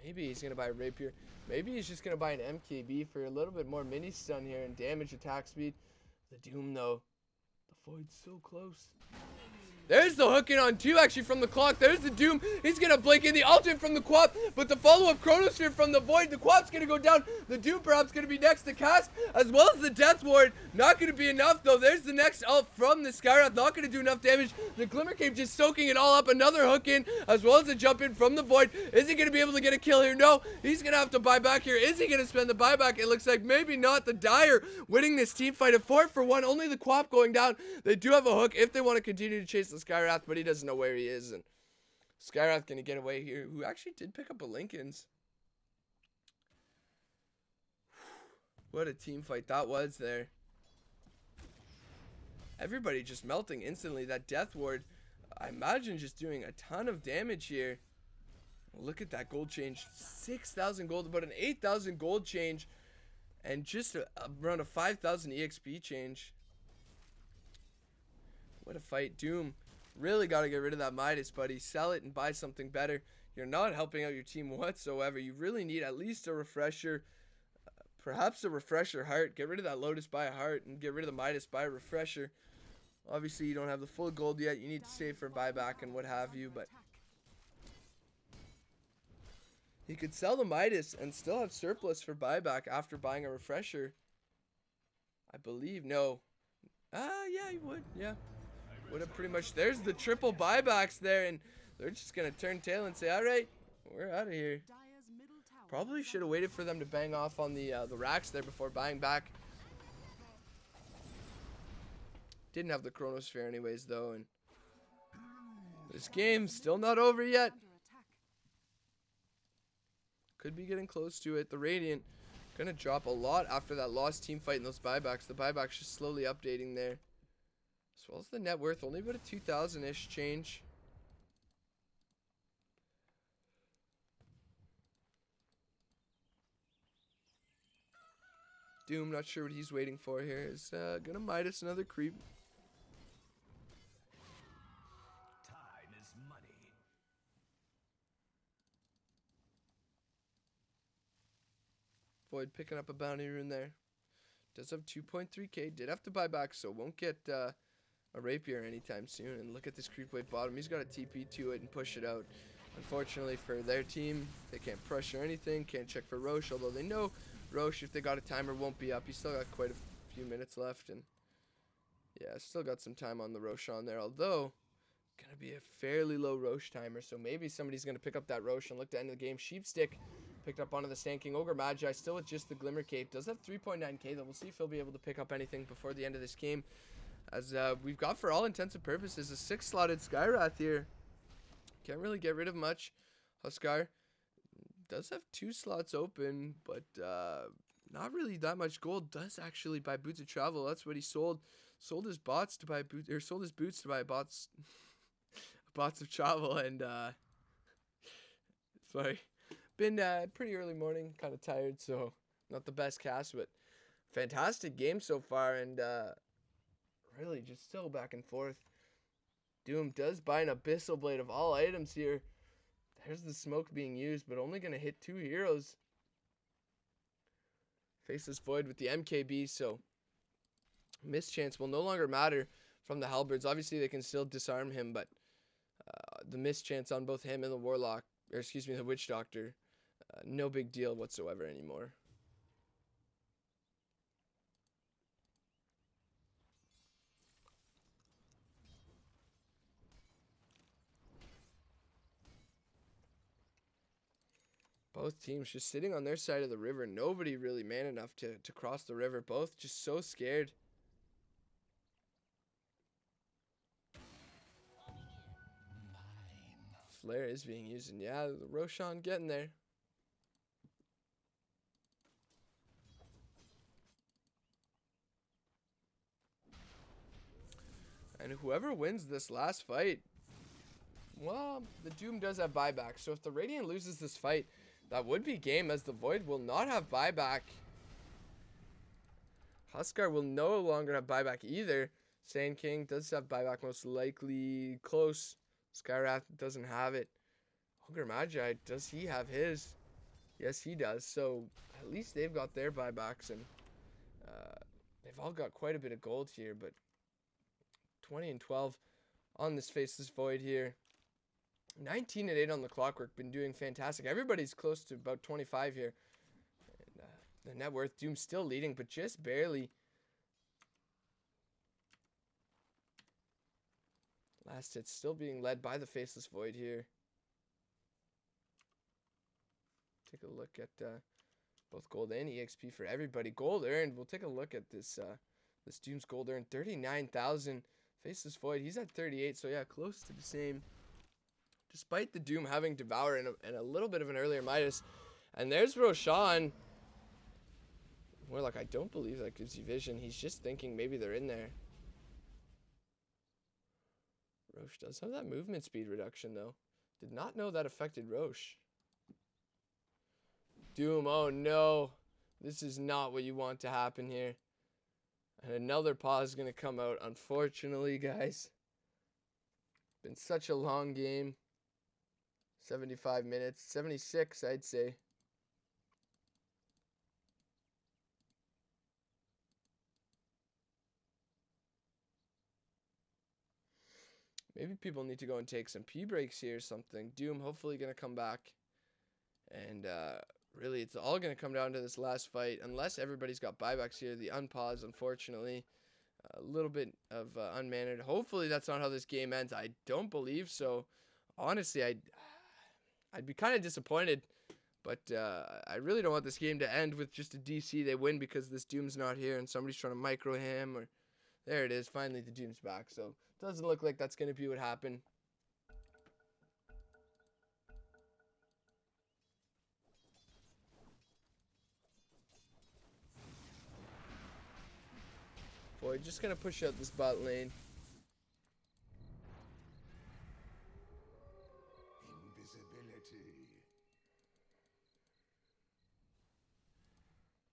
Maybe he's going to buy a Rapier. Maybe he's just going to buy an MKB for a little bit more mini stun here and damage attack speed. The Doom, though. The Void's so close. There's the hook in on 2 actually from the clock. There's the Doom. He's going to blink in the ultimate from the Quap. But the follow-up Chronosphere from the Void. The Quap's going to go down. The Doom perhaps going to be next to cast. As well as the Death Ward. Not going to be enough though. There's the next ult from the Skywrath. Not going to do enough damage. The Glimmer Cape just soaking it all up. Another hook in. As well as a jump in from the Void. Is he going to be able to get a kill here? No. He's going to have to buy back here. Is he going to spend the buyback? It looks like maybe not. The Dire winning this team fight. A 4-for-1. Only the Quap going down. They do have a hook if they want to continue to chase the Skywrath. But he doesn't know where he is, and Skywrath gonna get away here, who actually did pick up a Lincoln's. What a team fight that was there. Everybody just melting instantly. That Death Ward, I imagine, just doing a ton of damage here. Look at that gold change. 6,000 gold, about an 8,000 gold change, and just around a 5,000 EXP change. What a fight. Doom really got to get rid of that Midas, buddy. Sell it and buy something better. You're not helping out your team whatsoever. You really need at least a refresher. Perhaps a refresher heart. Get rid of that Lotus, buy a heart. And get rid of the Midas, buy a refresher. Obviously, you don't have the full gold yet. You need to save for buyback and what have you. But he could sell the Midas and still have surplus for buyback after buying a refresher. I believe. No. Yeah, he would. Yeah. Would have pretty much. There's the triple buybacks there, and they're just gonna turn tail and say, all right, we're out of here. Probably should have waited for them to bang off on the racks there before buying back. Didn't have the Chronosphere anyways though, and this game's still not over yet. Could be getting close to it. The Radiant gonna drop a lot after that lost team fight and those buybacks. The buybacks just slowly updating there. As well as the net worth, only about a 2,000-ish change. Doom, not sure what he's waiting for here. Is gonna Midas another creep. Time is money. Void picking up a bounty rune there. Does have 2.3k. Did have to buy back, so won't get a Rapier anytime soon. And look at this creep wave bottom. He's got a TP to it and push it out. Unfortunately for their team, they can't pressure anything. Can't check for Roche, although they know Roche, if they got a timer, won't be up. He's still got quite a few minutes left. And yeah, still got some time on the Roche on there. Although, gonna be a fairly low Roche timer. So maybe somebody's gonna pick up that Roche and look to end the game. Sheepstick picked up onto the Sand King. Ogre Magi still with just the Glimmer Cape. Does have 3.9k though. We'll see if he'll be able to pick up anything before the end of this game. As we've got, for all intents and purposes, a 6-slotted Skywrath here. Can't really get rid of much. Huskar does have 2 slots open, but not really that much gold. Does actually buy Boots of Travel. That's what he sold. Sold his bots to buy boots, or sold his boots to buy bots of travel. And sorry, been pretty early morning, kind of tired, so not the best cast, but fantastic game so far. And really just still back and forth. Doom does buy an Abyssal Blade of all items here. There's the smoke being used, but only going to hit 2 heroes. Faceless Void with the MKB, so mischance will no longer matter from the Halberds. Obviously, they can still disarm him, but the mischance on both him and the Warlock, or excuse me, the Witch Doctor, no big deal whatsoever anymore. Both teams just sitting on their side of the river. Nobody really man enough to cross the river. Both just so scared. Flare is being used, and yeah, the Roshan getting there. And whoever wins this last fight, well, the Doom does have buyback. So if the Radiant loses this fight, that would be game, as the Void will not have buyback. Huskar will no longer have buyback either. Sand King does have buyback, most likely close. Skyrath doesn't have it. Ogre Magi, does he have his? Yes, he does. So at least they've got their buybacks, and they've all got quite a bit of gold here. But 20 and 12 on this Faceless Void here. 19 and 8 on the Clockwork. Been doing fantastic. Everybody's close to about 25 here. And, the net worth, Doom still leading, but just barely. Last hit still being led by the Faceless Void here. Take a look at both gold and EXP for everybody. Gold earned. We'll take a look at this this Doom's gold earned. 39,000. Faceless Void, he's at 38, so yeah, close to the same. Despite the Doom having Devour and a little bit of an earlier Midas. And there's Roshan. More like, I don't believe that gives you vision. He's just thinking maybe they're in there. Roche does have that movement speed reduction, though. Did not know that affected Roche. Doom, oh no. This is not what you want to happen here. And another pause is going to come out, unfortunately, guys. Been such a long game. 75 minutes. 76, I'd say. Maybe people need to go and take some pee breaks here or something. Doom hopefully going to come back. And really, it's all going to come down to this last fight. Unless everybody's got buybacks here. The unpause, unfortunately. A little bit of unmannered. Hopefully that's not how this game ends. I don't believe so. Honestly, I'd be kind of disappointed. But I really don't want this game to end with just a DC. They win because this Doom's not here and somebody's trying to micro him. Or there it is. Finally, the Doom's back. So doesn't look like that's going to be what happened. Boy, just going to push out this bot lane. Invisibility.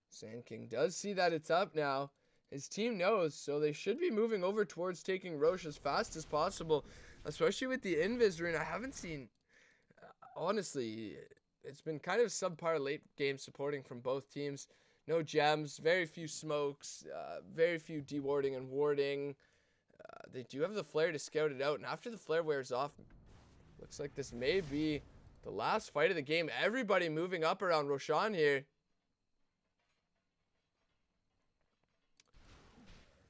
Sand King does see that it's up now. His team knows, so they should be moving over towards taking Roche as fast as possible. Especially with the Invis rune. I haven't seen... honestly, it's been kind of subpar late game supporting from both teams. No gems, very few smokes, very few dewarding and warding. They do have the flare to scout it out, and after the flare wears off, looks like this may be the last fight of the game. Everybody moving up around Roshan here.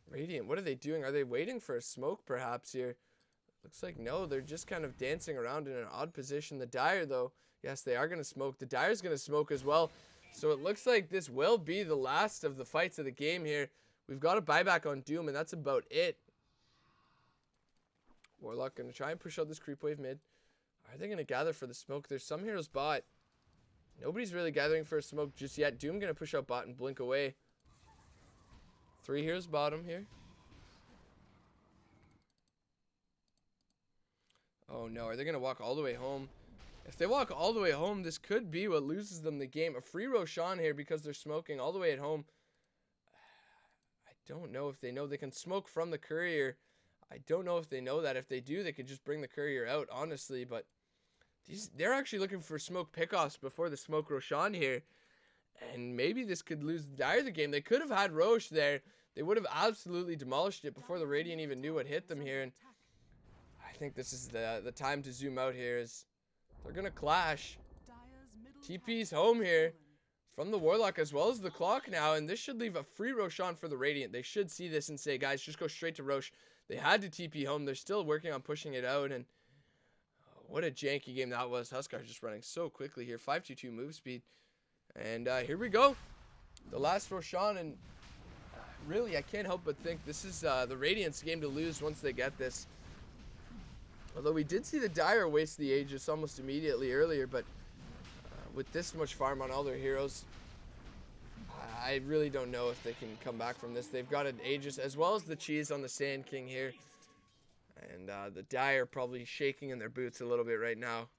Radiant, what are they doing? Are they waiting for a smoke perhaps here? Looks like no, they're just kind of dancing around in an odd position. The Dire, though, yes, they are going to smoke. The Dire's going to smoke as well. So it looks like this will be the last of the fights of the game here. We've got a buyback on Doom, and that's about it. Warlock going to try and push out this creep wave mid. Are they going to gather for the smoke? There's some heroes bot. Nobody's really gathering for a smoke just yet. Doom going to push out bot and blink away. 3 heroes bottom here. Oh no, are they going to walk all the way home? If they walk all the way home, this could be what loses them the game. A free Roshan here because they're smoking all the way at home. I don't know if they know they can smoke from the courier. I don't know if they know that. If they do, they could just bring the courier out, honestly. But they're actually looking for smoke pickoffs before the smoke Roshan here. And maybe this could lose Dire the game. They could have had Roche there. They would have absolutely demolished it before the Radiant even knew what hit them here. And I think this is the time to zoom out here. Is they're going to clash. TP's home here from the Warlock as well as the Clock now. And this should leave a free Roshan for the Radiant. They should see this and say, guys, just go straight to Roche. They had to TP home. They're still working on pushing it out. And what a janky game that was. Huskar's just running so quickly here. 522 move speed. And here we go. The last Roshan. And really, I can't help but think this is the Radiant's game to lose once they get this. Although we did see the Dire waste the Aegis almost immediately earlier, but with this much farm on all their heroes, I really don't know if they can come back from this. They've got an Aegis as well as the cheese on the Sand King here. And the Dire probably shaking in their boots a little bit right now.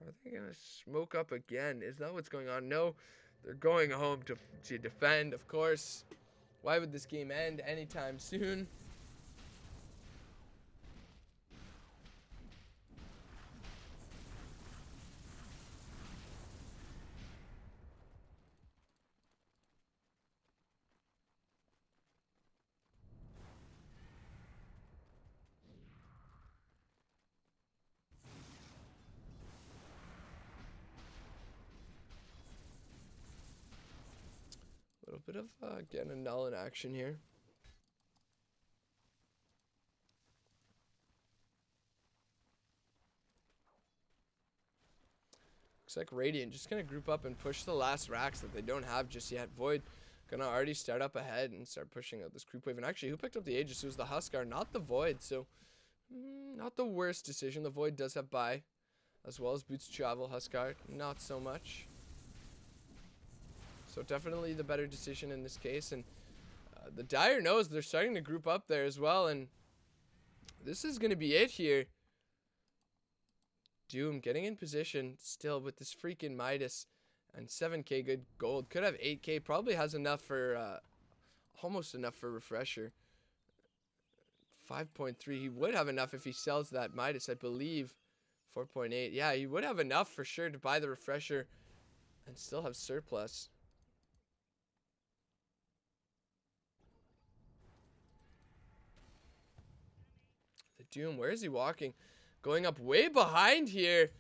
Are they going to smoke up again? Is that what's going on? No, they're going home to defend, of course. Why would this game end anytime soon? bit of getting a null in action here. Looks like Radiant just gonna group up and push the last racks that they don't have just yet. Void gonna already start up ahead and start pushing out this creep wave. And actually, who picked up the Aegis? It was the Huskar, not the Void. So, not the worst decision. The Void does have buy, as well as Boots Travel. Huskar, not so much. So definitely the better decision in this case. And the Dire knows they're starting to group up there as well. And this is gonna be it here. Doom getting in position still with this freaking Midas and 7k good gold. Could have 8k. Probably has enough for almost enough for refresher. 5.3. He would have enough if he sells that Midas, I believe. 4.8. Yeah, he would have enough for sure to buy the refresher and still have surplus. The Doom, where is he walking? Going up way behind here.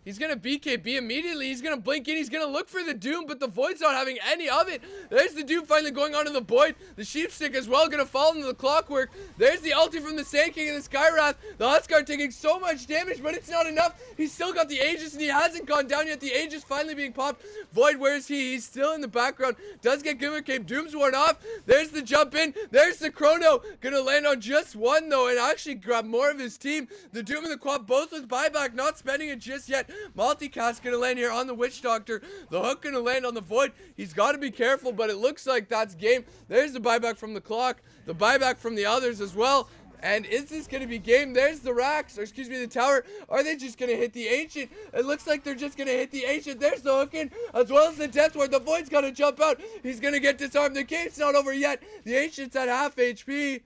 He's going to BKB immediately. He's going to blink in. He's going to look for the Doom, but the Void's not having any of it. There's the Doom finally going onto the Void. The Sheepstick as well going to fall into the Clockwork. There's the ulti from the Sand King and the Skywrath. The Huskar taking so much damage, but it's not enough. He's still got the Aegis, and he hasn't gone down yet. The Aegis finally being popped. Void, where is he? He's still in the background. Does get Glimmer Cape. Doom's worn off. There's the jump in. There's the Chrono. Going to land on just one, though, and actually grab more of his team. The Doom and the Quap both with buyback, not spending it just yet. Multicast gonna land here on the Witch Doctor. The Hook gonna land on the Void. He's got to be careful, but it looks like that's game. There's the buyback from the Clock, the buyback from the others as well. And is this gonna be game? There's the racks, or excuse me, the tower. Are they just gonna hit the Ancient? It looks like they're just gonna hit the Ancient. There's the Hook in, as well as the Death Ward. The Void's gotta jump out. He's gonna get disarmed. The game's not over yet. The Ancient's at half HP.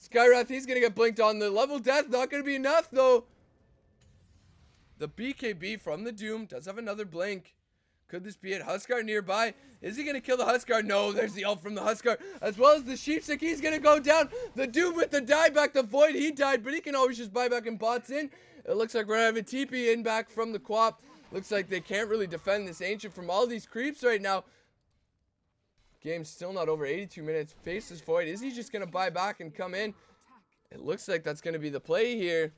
Skywrath, he's gonna get blinked on. The level death, not gonna be enough though. The BKB from the Doom does have another blink. Could this be it? Huskar nearby. Is he going to kill the Huskar? No, there's the ult from the Huskar. As well as the Sheepstick. He's going to go down. The Doom with the dieback. The Void, he died, but he can always just buy back and bots in. It looks like we're going to have a TP in back from the Quap. Looks like they can't really defend this Ancient from all these creeps right now. Game's still not over. 82 minutes. Faces Void. Is he just going to buy back and come in? It looks like that's going to be the play here.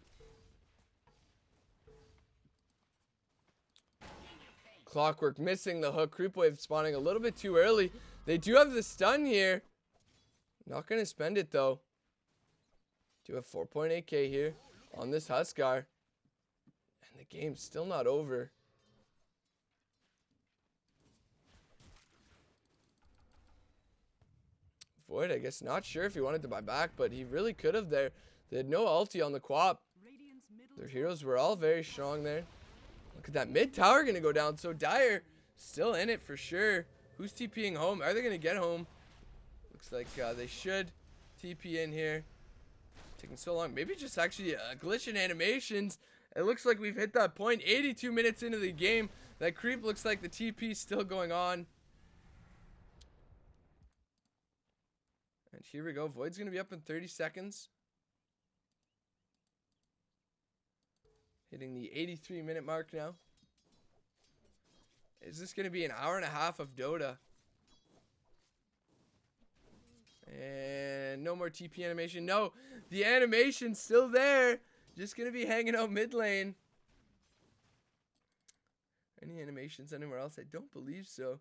Clockwork missing the Hook. Creep Wave spawning a little bit too early. They do have the stun here. Not going to spend it though. Do have 4.8k here on this Huskar. And the game's still not over. Void, I guess, not sure if he wanted to buy back, but he really could have there. They had no ulti on the Quap. Their heroes were all very strong there. Look at that mid tower gonna go down. So Dire still in it for sure. Who's TPing home? Are they gonna get home? Looks like they should TP in here. Taking so long. Maybe just actually a glitch in animations. It looks like we've hit that point. 82 minutes into the game. That creep looks like the TP is still going on. And here we go. Void's gonna be up in 30 seconds. Hitting the 83-minute mark now. Is this going to be an hour and a half of Dota? And no more TP animation. No, the animation's still there. Just going to be hanging out mid lane. Any animations anywhere else? I don't believe so.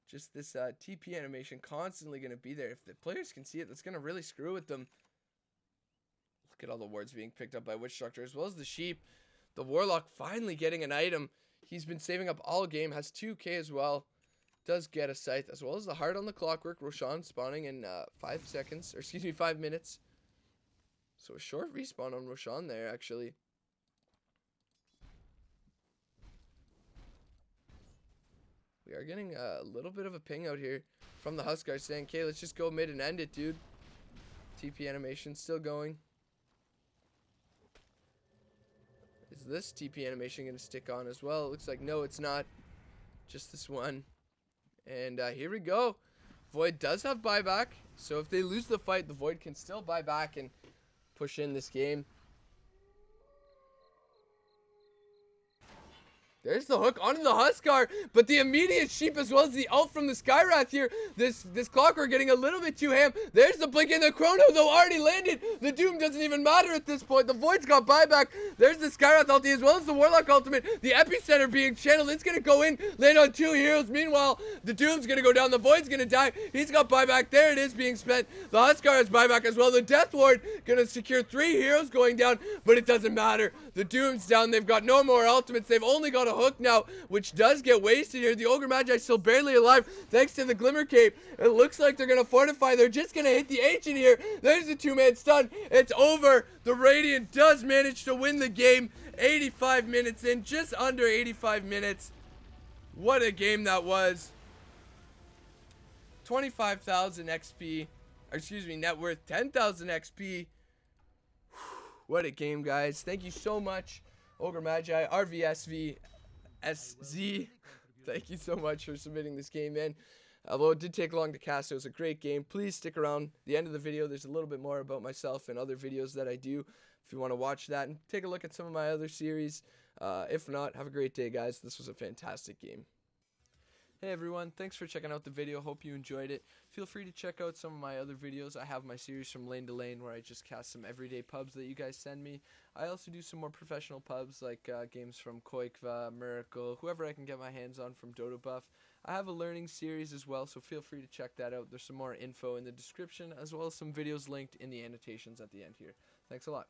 Just this TP animation constantly going to be there. If the players can see it, that's going to really screw with them. Look at all the wards being picked up by Witch Doctor as well as the Sheep. The Warlock finally getting an item. He's been saving up all game. Has 2k as well. Does get a Scythe as well as the Heart on the Clockwork. Roshan spawning in 5 seconds. Or excuse me, 5 minutes. So a short respawn on Roshan there actually. We are getting a little bit of a ping out here from the Huskar saying, okay, let's just go mid and end it, dude. TP animation still going. Is this TP animation going to stick on as well? It looks like no, it's not. Just this one. And here we go. Void does have buyback. So if they lose the fight, the Void can still buy back and push in this game. There's the hook onto the Huskar, but the immediate sheep as well as the ult from the Skywrath here. This Clockwork getting a little bit too ham. There's the blink and the Chrono though already landed. The Doom doesn't even matter at this point. The Void's got buyback. There's the Skywrath ulti as well as the Warlock ultimate. The Epicenter being channeled. It's gonna go in, land on 2 heroes. Meanwhile, the Doom's gonna go down. The Void's gonna die. He's got buyback. There it is being spent. The Huskar has buyback as well. The Death Ward gonna secure 3 heroes going down, but it doesn't matter. The Doom's down. They've got no more ultimates. They've only got a hook now, which does get wasted here. The Ogre Magi still barely alive thanks to the Glimmer Cape. It looks like they're going to fortify. They're just going to hit the Ancient here. There's the 2-man stun. It's over. The Radiant does manage to win the game. 85 minutes in, just under 85 minutes. What a game that was. 25,000 XP. Excuse me, net worth 10,000 XP. What a game, guys. Thank you so much, Ogre Magi, RVSC. Thank you so much for submitting this game in. Although it did take long to cast, it was a great game. Please stick around. The end of the video, there's a little bit more about myself and other videos that I do if you want to watch that and take a look at some of my other series. If not, have a great day, guys. This was a fantastic game. Hey everyone, thanks for checking out the video. Hope you enjoyed it. Feel free to check out some of my other videos. I have my series from lane to lane where I just cast some everyday pubs that you guys send me. I also do some more professional pubs like games from Koikva, Miracle, whoever I can get my hands on from DotaBuff. I have a learning series as well, so feel free to check that out. There's some more info in the description as well as some videos linked in the annotations at the end here. Thanks a lot.